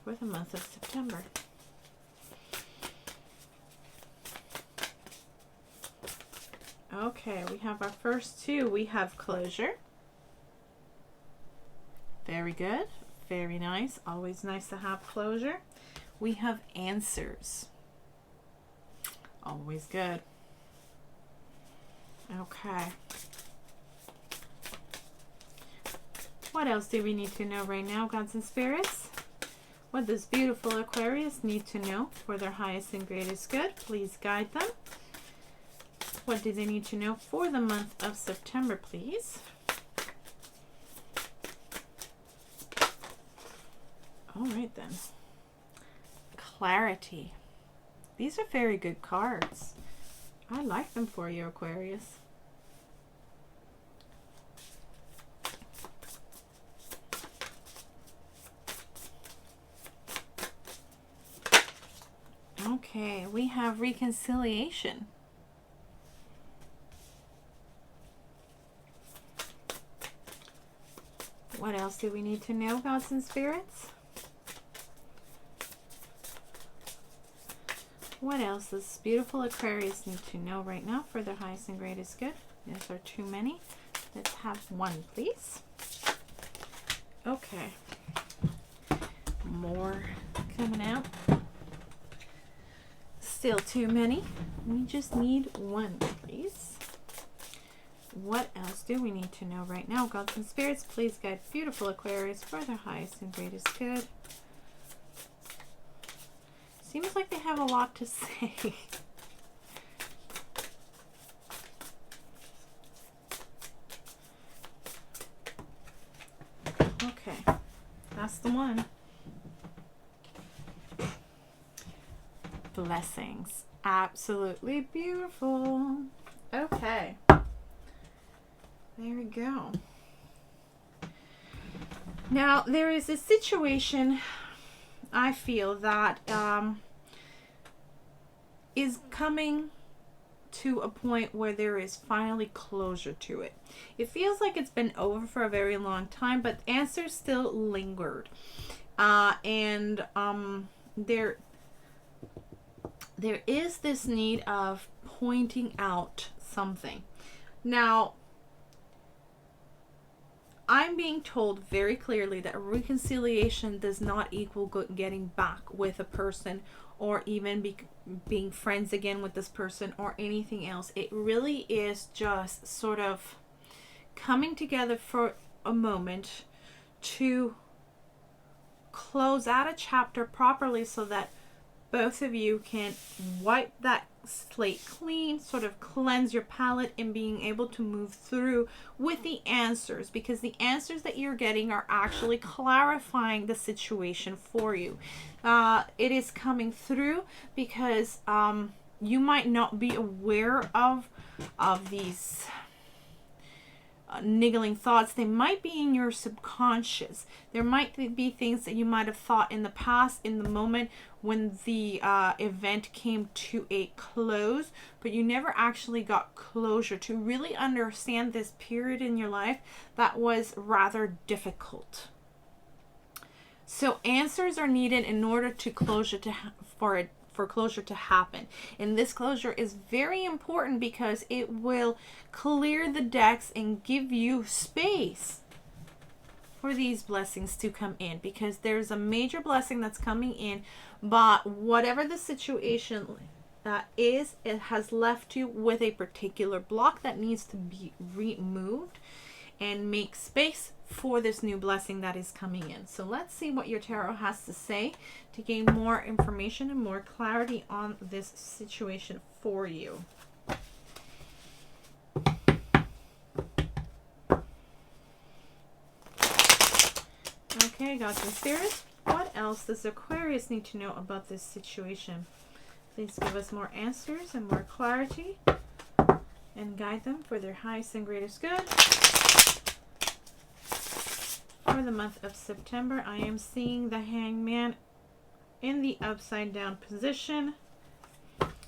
for the month of September? Okay, we have our first two. We have closure. Very good. Very nice. Always nice to have closure. We have answers. Always good. Okay. What else do we need to know right now, gods and spirits? What does beautiful Aquarius need to know for their highest and greatest good? Please guide them. What do they need to know for the month of September, please? All right then. Clarity. These are very good cards. I like them for you, Aquarius. Okay, we have reconciliation. What else do we need to know, gods and spirits? What else does beautiful Aquarius need to know right now for their highest and greatest good? These are too many. Let's have one, please. Okay. More coming out. Still too many. We just need one, please. What else do we need to know right now, gods and spirits? Please guide beautiful Aquarius for their highest and greatest good. Seems like they have a lot to say. Okay, that's the one. Blessings. Absolutely beautiful. Okay. There we go. Now, there is a situation I feel that is coming to a point where there is finally closure to it. It feels like it's been over for a very long time, but answers still lingered. There is this need of pointing out something. Now, I'm being told very clearly that reconciliation does not equal getting back with a person, or even being friends again with this person, or anything else. It really is just sort of coming together for a moment to close out a chapter properly, so that both of you can wipe that slate clean, sort of cleanse your palette, and being able to move through with the answers, because the answers that you're getting are actually clarifying the situation for you. It is coming through because you might not be aware of these niggling thoughts. They might be in your subconscious. There might be things that you might have thought in the past, in the moment when the event came to a close, but you never actually got closure to really understand this period in your life that was rather difficult. So answers are needed in order to closure for closure to happen. And this closure is very important because it will clear the decks and give you space for these blessings to come in, because there's a major blessing that's coming in, but whatever the situation is, it has left you with a particular block that needs to be removed and make space for this new blessing that is coming in. So let's see what your tarot has to say to gain more information and more clarity on this situation for you. Okay, gods and spirits, what else does Aquarius need to know about this situation? Please give us more answers and more clarity and guide them for their highest and greatest good. For the month of September, I am seeing the Hangman in the upside down position.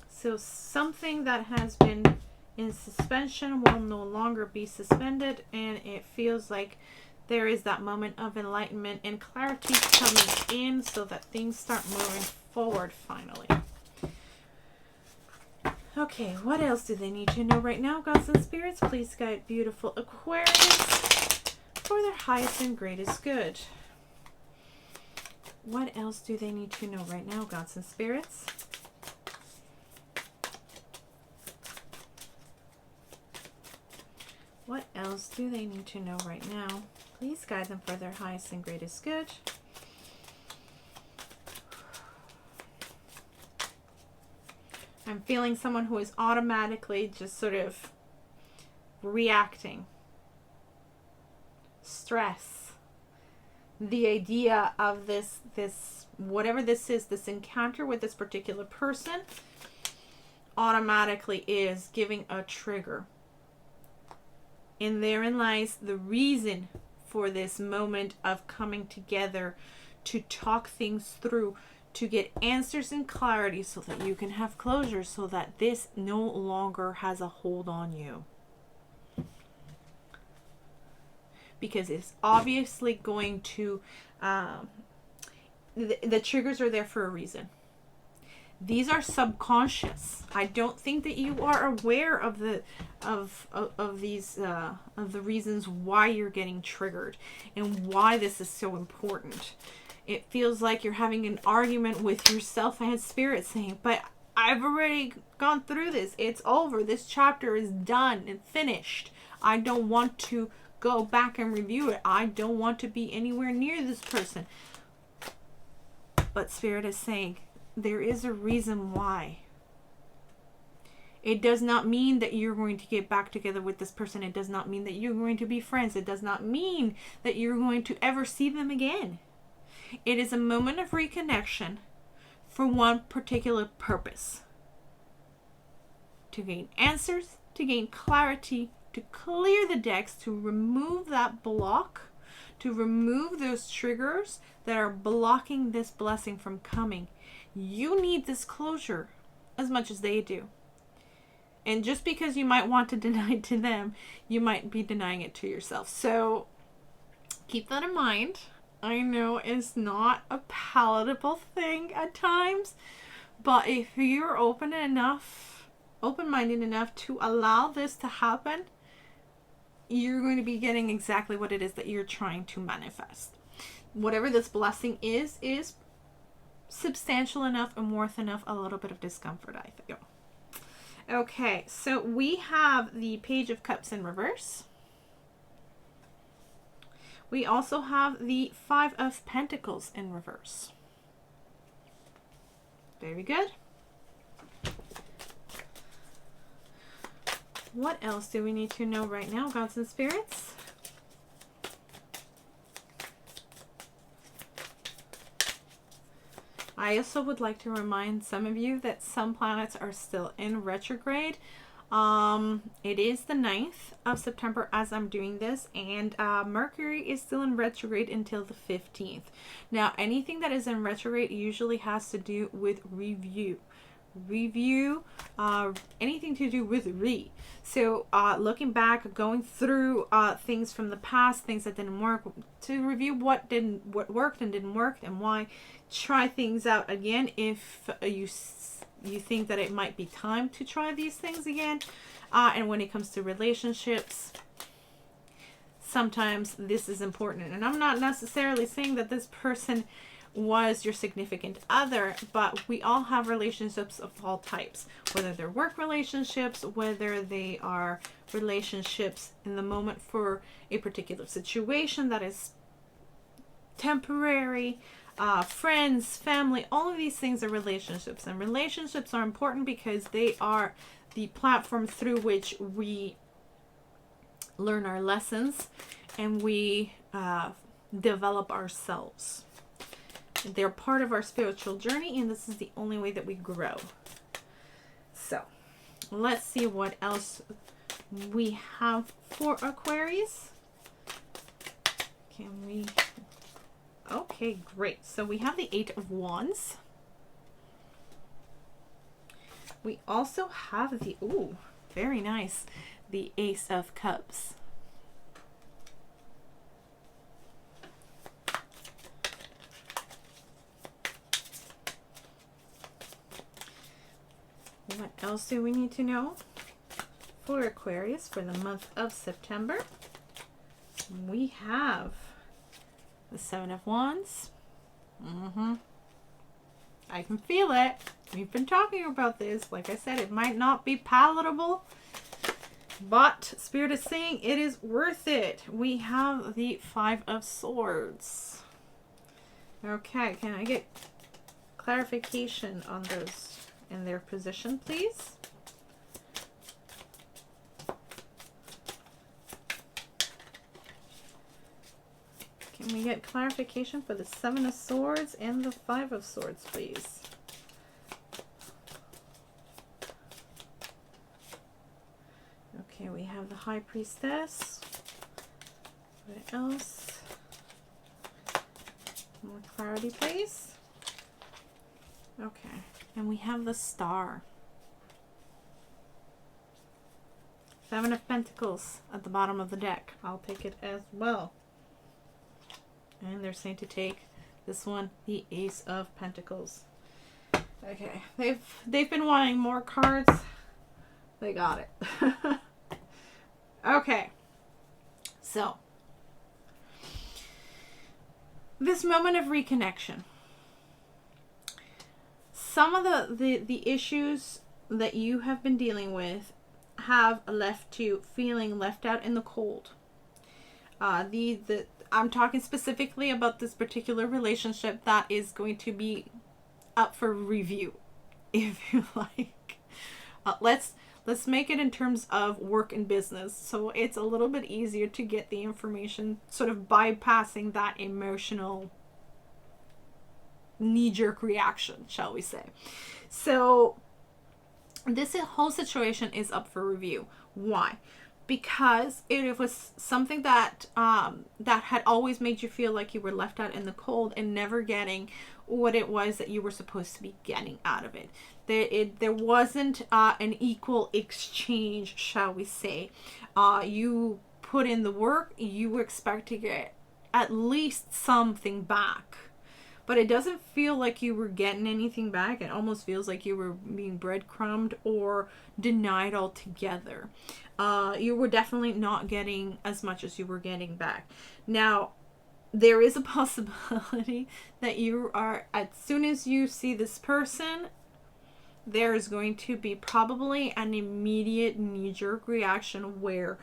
So something that has been in suspension will no longer be suspended, and it feels like there is that moment of enlightenment and clarity coming in so that things start moving forward finally. Okay, what else do they need to know right now, gods and spirits? Please guide beautiful Aquarius for their highest and greatest good. What else do they need to know right now, gods and spirits? What else do they need to know right now? Please guide them for their highest and greatest good. I'm feeling someone who is automatically just sort of reacting. Stress. The idea of this whatever this is, this encounter with this particular person automatically is giving a trigger. And therein lies the reason for this moment of coming together to talk things through, to get answers and clarity so that you can have closure, so that this no longer has a hold on you. Because it's obviously going to, the triggers are there for a reason. These are subconscious. I don't think that you are aware of the reasons why you're getting triggered and why this is so important. It feels like you're having an argument with yourself and spirit, saying, but I've already gone through this. It's over. This chapter is done and finished. I don't want to go back and review it. I don't want to be anywhere near this person. But spirit is saying, there is a reason why. It does not mean that you're going to get back together with this person. It does not mean that you're going to be friends. It does not mean that you're going to ever see them again. It is a moment of reconnection for one particular purpose. To gain answers, to gain clarity, to clear the decks, to remove that block, to remove those triggers that are blocking this blessing from coming. You need this closure as much as they do. And just because you might want to deny it to them, you might be denying it to yourself. So keep that in mind. I know it's not a palatable thing at times, but if you're open-minded enough to allow this to happen, you're going to be getting exactly what it is that you're trying to manifest. Whatever this blessing is substantial enough and worth enough a little bit of discomfort, I feel. Okay, so we have the Page of Cups in reverse. We also have the Five of Pentacles in reverse. Very good. What else do we need to know right now, gods and spirits? I also would like to remind some of you that some planets are still in retrograde. It is the 9th of September as I'm doing this, and Mercury is still in retrograde until the 15th. Now, anything that is in retrograde usually has to do with review. Anything to do with so looking back, going through things from the past, things that didn't work, to review what worked and didn't work and why. Try things out again if you think that it might be time to try these things again. And when it comes to relationships, sometimes this is important. And I'm not necessarily saying that this person was your significant other, but we all have relationships of all types, whether they're work relationships, whether they are relationships in the moment for a particular situation that is temporary, friends, family, all of these things are relationships. And relationships are important because they are the platform through which we learn our lessons and we develop ourselves. They're part of our spiritual journey, and this is the only way that we grow. So let's see what else we have for Aquarius. Can we... Okay, great. So we have the 8 of Wands. We also have the, ooh, very nice, the Ace of Cups. What else do we need to know for Aquarius for the month of September? We have the 7 of Wands. I can feel it. We've been talking about this. Like I said, it might not be palatable, but Spirit is saying it is worth it. We have the 5 of Swords. Okay, can I get clarification on those in their position, please? Can we get clarification for the 7 of Swords and the 5 of Swords, please? Okay, we have the High Priestess. What else? More clarity, please. Okay, and we have the Star. 7 of Pentacles at the bottom of the deck. I'll take it as well. And they're saying to take this one, the Ace of Pentacles. Okay, they've been wanting more cards. They got it. Okay, so this moment of reconnection. Some of the issues that you have been dealing with have left you feeling left out in the cold. I'm talking specifically about this particular relationship that is going to be up for review, if you like. Let's make it in terms of work and business, so it's a little bit easier to get the information, sort of bypassing that emotional knee-jerk reaction, shall we say. So this whole situation is up for review. Why? Because it was something that that had always made you feel like you were left out in the cold and never getting what it was that you were supposed to be getting out of it. There wasn't an equal exchange, shall we say. You put in the work, you expect to get at least something back. But it doesn't feel like you were getting anything back. It almost feels like you were being breadcrumbed or denied altogether. You were definitely not getting as much as you were getting back. Now, there is a possibility that you are, as soon as you see this person, there is going to be probably an immediate knee-jerk reaction where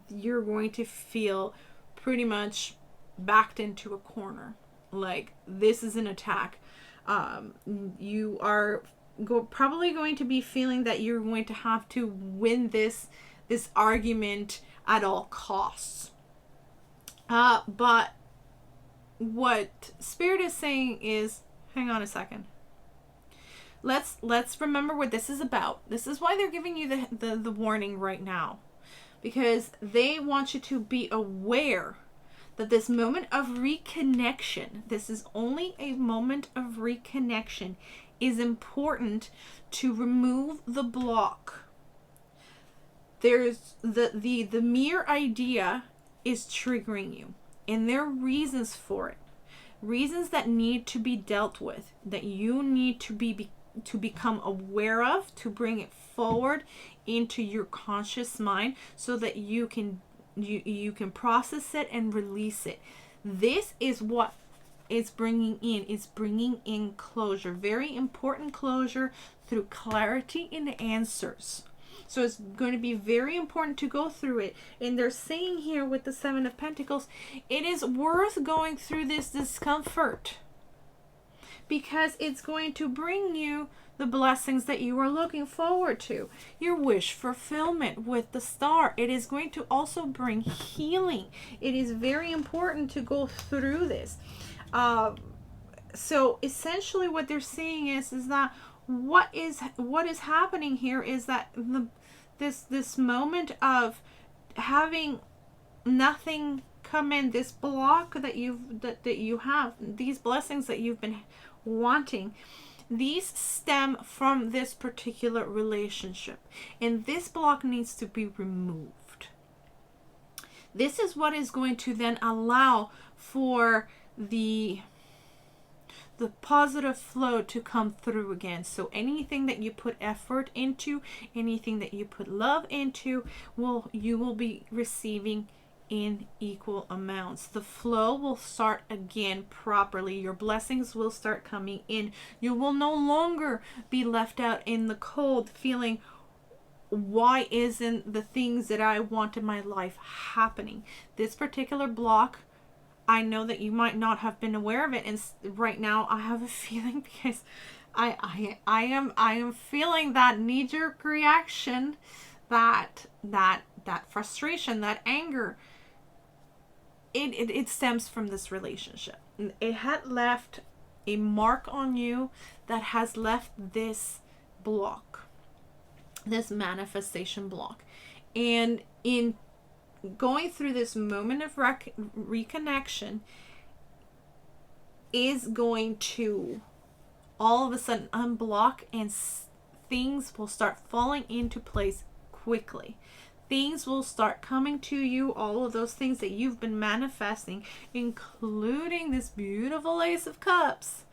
you're going to feel pretty much backed into a corner. Like, this is an attack. You are probably going to be feeling that you're going to have to win this argument at all costs. But what Spirit is saying is, hang on a second. Let's remember what this is about. This is why they're giving you the warning right now, because they want you to be aware that this moment of reconnection, this is only a moment of reconnection, is important to remove the block. There's the mere idea is triggering you, and there are reasons for it. Reasons that need to be dealt with, that you need to become aware of, to bring it forward into your conscious mind so that you can process it and release it. This is what it's bringing in. It's bringing in closure, very important closure through clarity and answers. So it's going to be very important to go through it. And they're saying here with the Seven of Pentacles, it is worth going through this discomfort, because it's going to bring you the blessings that you are looking forward to. Your wish fulfillment with the Star. It is going to also bring healing. It is very important to go through this. So essentially what they're saying is that what is happening here is that this moment of having nothing come in, this block that you have, these blessings that you've been wanting, these stem from this particular relationship, and this block needs to be removed. This is what is going to then allow for the positive flow to come through again. So anything that you put effort into, anything that you put love into, you will be receiving in equal amounts. The flow will start again properly. Your blessings will start coming in. You will no longer be left out in the cold feeling, why isn't the things that I want in my life happening? This particular block, I know that you might not have been aware of it, and right now I have a feeling, because I am feeling that knee-jerk reaction, that frustration, that anger. It stems from this relationship. It had left a mark on you that has left this block, this manifestation block, and in going through this moment of reconnection is going to all of a sudden unblock, and things will start falling into place quickly. Things will start coming to you, all of those things that you've been manifesting, including this beautiful Ace of Cups.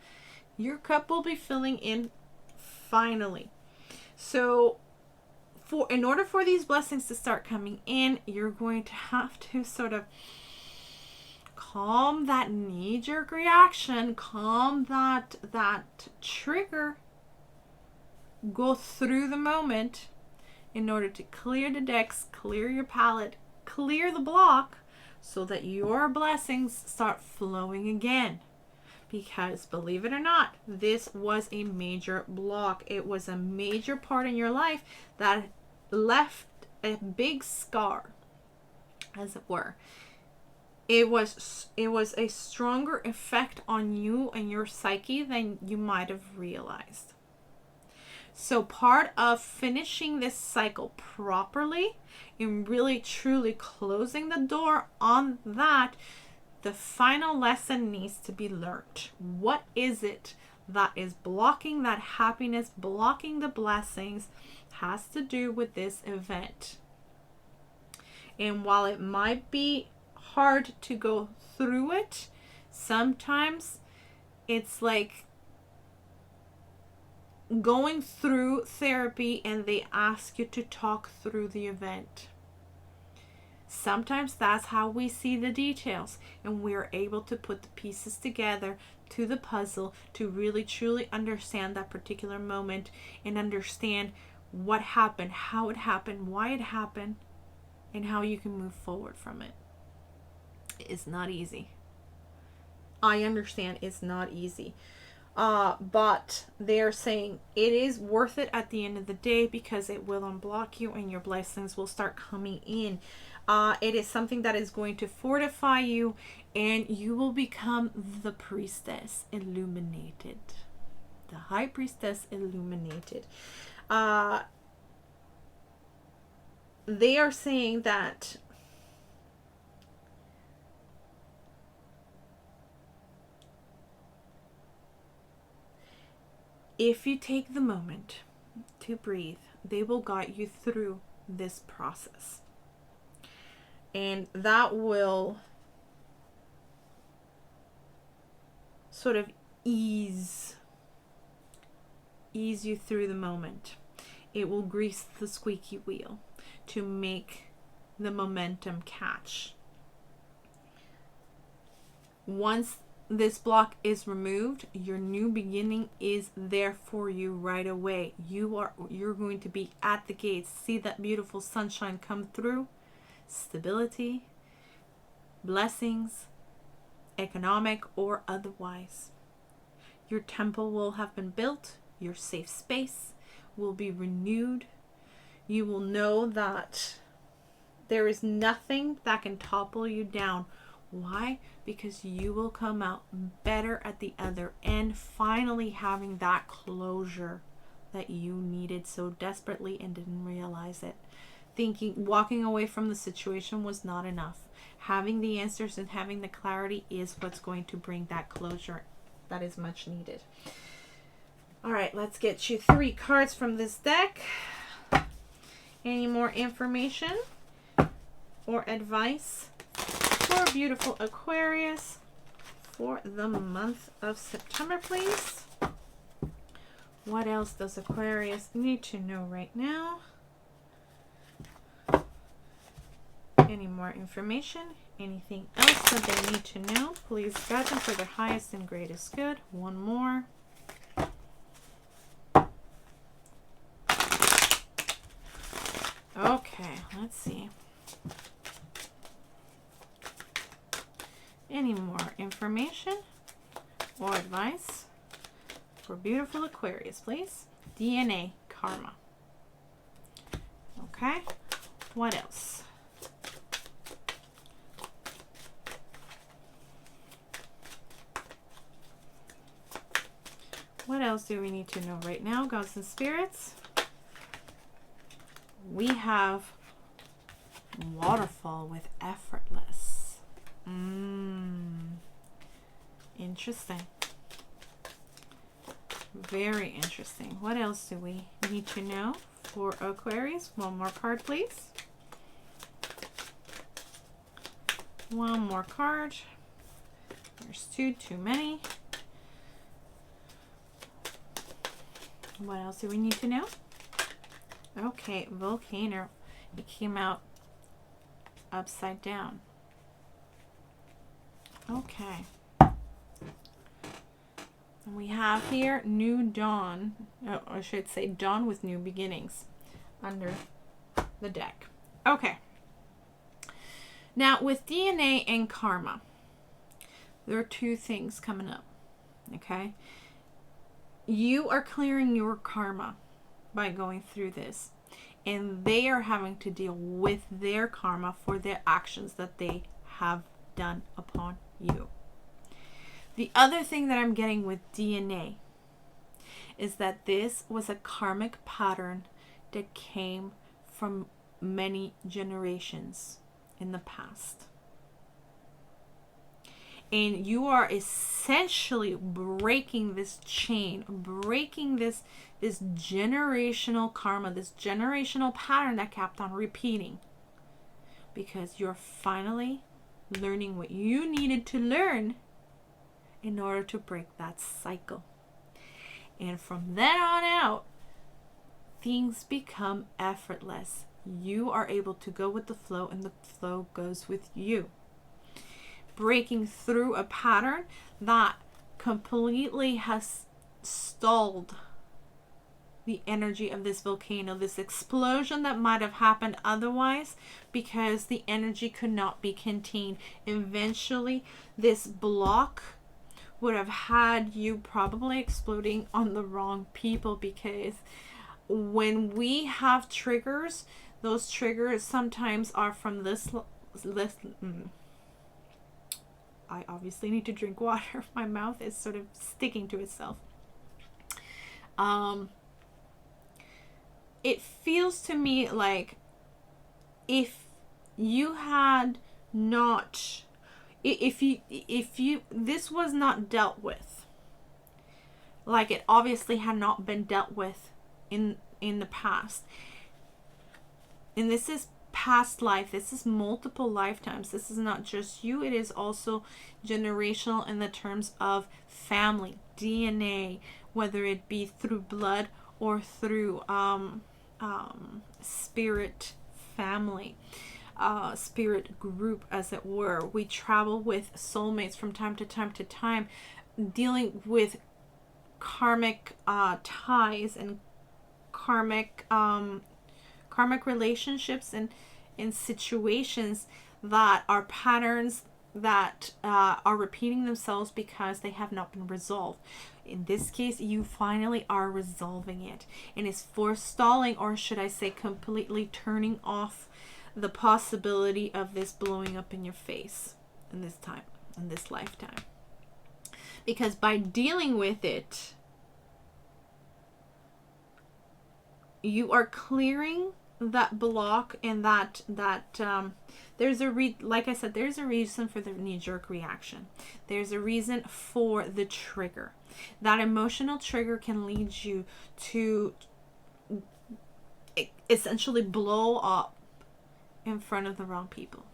Your cup will be filling in finally. So in order for these blessings to start coming in, you're going to have to sort of calm that knee-jerk reaction, calm that trigger, go through the moment in order to clear the decks, clear your palette, clear the block, so that your blessings start flowing again. Because believe it or not, this was a major block. It was a major part in your life that left a big scar, as it were. It was a stronger effect on you and your psyche than you might have realized. So part of finishing this cycle properly and really truly closing the door on that, the final lesson needs to be learned. What is it that is blocking that happiness, blocking the blessings? Has to do with this event. And while it might be hard to go through it, sometimes it's like going through therapy and they ask you to talk through the event. Sometimes that's how we see the details, and we're able to put the pieces together to the puzzle to really truly understand that particular moment and understand what happened, how it happened, why it happened, and how you can move forward from it. It's not easy. I understand it's not easy. But they're saying it is worth it at the end of the day because it will unblock you and your blessings will start coming in. It is something that is going to fortify you, and you will become the priestess illuminated. The high priestess illuminated. They are saying that if you take the moment to breathe, they will guide you through this process. And that will sort of ease you through the moment. It will grease the squeaky wheel to make the momentum catch. Once this block is removed, your new beginning is there for you right away. You're going to be at the gates. See that beautiful sunshine come through. Stability, blessings, economic or otherwise. Your temple will have been built. Your safe space will be renewed. You will know that there is nothing that can topple you down. Why? Because you will come out better at the other end, finally having that closure that you needed so desperately and didn't realize it. Walking away from the situation was not enough. Having the answers and having the clarity is what's going to bring that closure that is much needed. All right, let's get you 3 cards from this deck. Any more information or advice for beautiful Aquarius for the month of September, please? What else does Aquarius need to know right now? Any more information? Anything else that they need to know? Please guide them for their highest and greatest good. One more. Okay, let's see. Any more information or advice for beautiful Aquarius, please? DNA karma. Okay, what else? What else do we need to know right now, gods and spirits? We have waterfall with effortless. Interesting. Very interesting. What else do we need to know for Aquarius? One more card, please. One more card. There's too many. What else do we need to know? Okay, volcano. It came out upside down. Okay. And we have here new dawn. Oh, I should say dawn with new beginnings under the deck. Okay. Now with DNA and karma, there are 2 things coming up. Okay. You are clearing your karma by going through this, and they are having to deal with their karma for their actions that they have done upon you. The other thing that I'm getting with DNA is that this was a karmic pattern that came from many generations in the past. And you are essentially breaking this chain, breaking this generational karma, this generational pattern that kept on repeating. Because you're finally learning what you needed to learn in order to break that cycle. And from then on out, things become effortless. You are able to go with the flow, and the flow goes with you. Breaking through a pattern that completely has stalled the energy of this volcano, this explosion that might have happened otherwise, because the energy could not be contained. Eventually, this block would have had you probably exploding on the wrong people, because when we have triggers, those triggers sometimes are from this I obviously need to drink water. My mouth is sort of sticking to itself. It feels to me like if you had not, if you this was not dealt with, like it obviously had not been dealt with in the past, and this is past life, this is multiple lifetimes, this is not just you, it is also generational in the terms of family, DNA, whether it be through blood or through spirit family, spirit group, as it were. We travel with soulmates from time to time, dealing with karmic ties and karmic relationships and in situations that are patterns that are repeating themselves because they have not been resolved. In this case, you finally are resolving it, and it's forestalling, or should I say completely turning off the possibility of this blowing up in your face in this time, in this lifetime. Because by dealing with it, you are clearing that block, and that there's like I said, there's a reason for the knee-jerk reaction. There's a reason for the trigger. That emotional trigger can lead you to essentially blow up in front of the wrong people,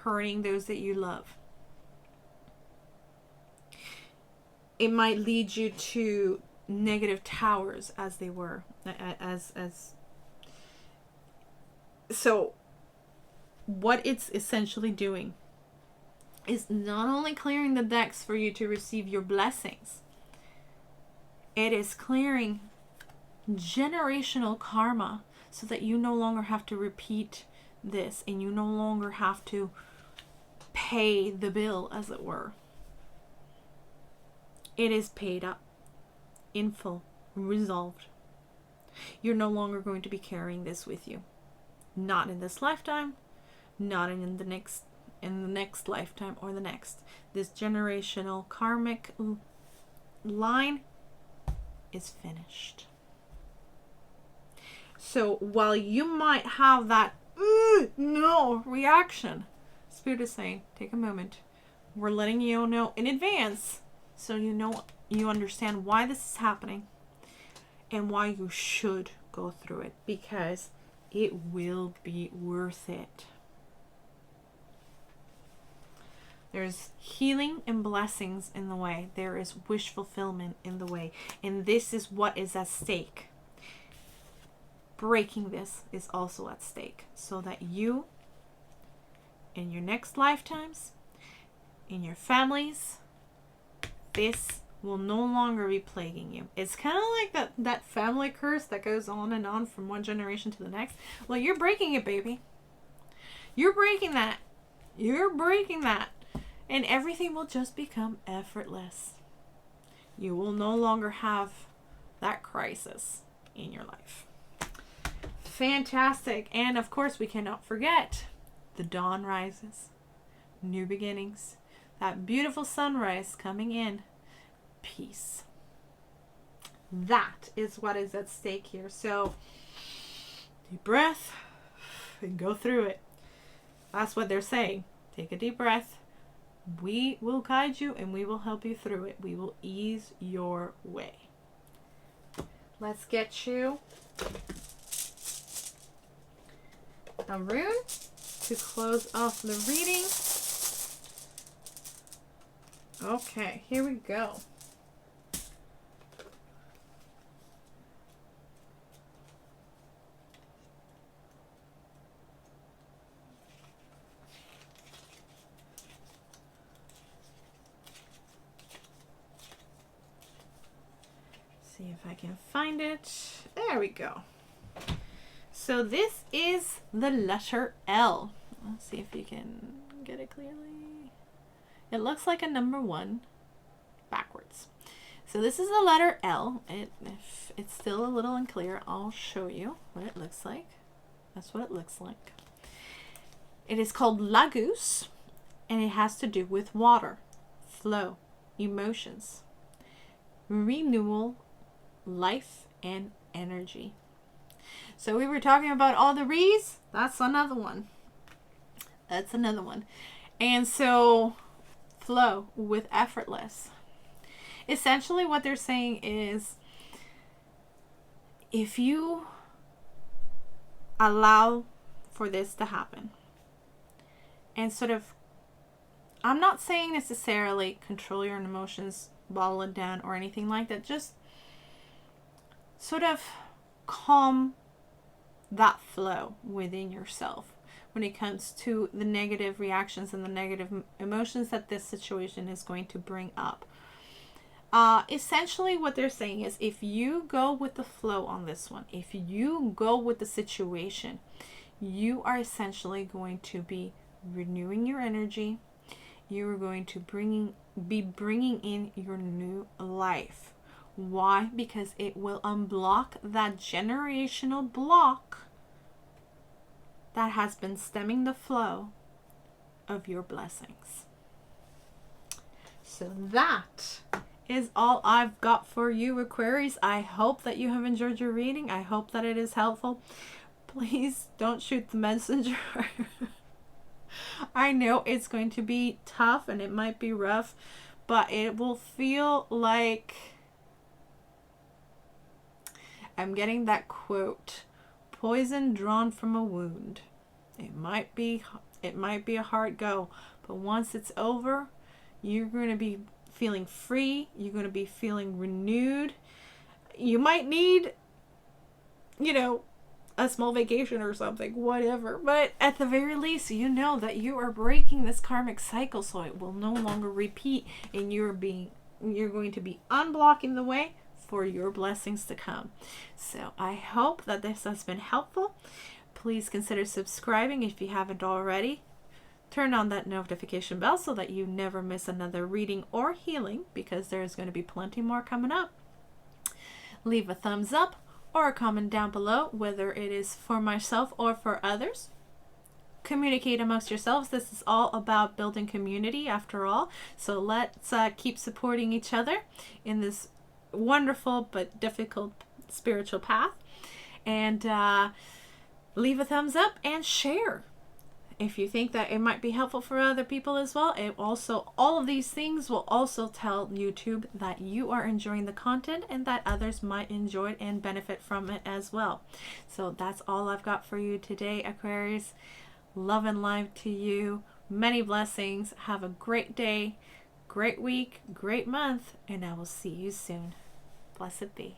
hurting those that you love. It might lead you to negative towers, as they were, so what it's essentially doing is not only clearing the decks for you to receive your blessings, it is clearing generational karma so that you no longer have to repeat this, and you no longer have to pay the bill, as it were. It is paid up, in full, resolved. You're no longer going to be carrying this with you. Not in this lifetime, not in the next lifetime or the next. This generational karmic line is finished. So while you might have that no reaction, Spirit is saying, take a moment. We're letting you know in advance, so you understand why this is happening and why you should go through it, because it will be worth it. There's healing and blessings in the way. There is wish fulfillment in the way. And this is what is at stake. Breaking this is also at stake, so that you, in your next lifetimes, in your families, this will no longer be plaguing you. It's kind of like that family curse that goes on and on from one generation to the next. Well, you're breaking it, baby. You're breaking that. You're breaking that. And everything will just become effortless. You will no longer have that crisis in your life. Fantastic. And of course, we cannot forget the dawn rises. New beginnings. That beautiful sunrise coming in. Peace. That is what is at stake here. So, deep breath and go through it. That's what they're saying. Take a deep breath. We will guide you and we will help you through it. We will ease your way. Let's get you a rune to close off the reading. Okay, here we go. See if I can find it. There we go. So this is the letter L. Let's see if you can get it clearly. It looks like a number 1 backwards. So this is the letter L. If it's still a little unclear, I'll show you what it looks like. That's what it looks like. It is called Lagos, and it has to do with water, flow, emotions, renewal, life, and energy. So we were talking about all the R's. That's another one. That's another one. And so flow with effortless. Essentially what they're saying is, if you allow for this to happen and sort of, I'm not saying necessarily control your emotions, bottle it down or anything like that, just sort of calm that flow within yourself when it comes to the negative reactions and the negative emotions that this situation is going to bring up. Essentially what they're saying is, if you go with the flow on this one, if you go with the situation, you are essentially going to be renewing your energy. You are going to be bringing in your new life. Why? Because it will unblock that generational block that has been stemming the flow of your blessings. So that is all I've got for you, Aquarius. I hope that you have enjoyed your reading. I hope that it is helpful. Please don't shoot the messenger. I know it's going to be tough and it might be rough, but it will feel like I'm getting that quote, poison drawn from a wound. It might be a hard go, but once it's over, you're going to be feeling free. You're going to be feeling renewed. You might need, a small vacation or something, whatever. But at the very least, you know that you are breaking this karmic cycle, so it will no longer repeat, and you're going to be unblocking the way for your blessings to come. So I hope that this has been helpful. Please consider subscribing if you haven't already. Turn on that notification bell so that you never miss another reading or healing, because there's going to be plenty more coming up. Leave a thumbs up or a comment down below, whether it is for myself or for others. Communicate amongst yourselves. This is all about building community after all. So let's keep supporting each other in this wonderful but difficult spiritual path. And leave a thumbs up and share if you think that it might be helpful for other people as well. It also, all of these things will also tell YouTube that you are enjoying the content and that others might enjoy it and benefit from it as well. So that's all I've got for you today, Aquarius. Love and light to you. Many blessings. Have a great day, great week, great month, and I will see you soon. Blessed be.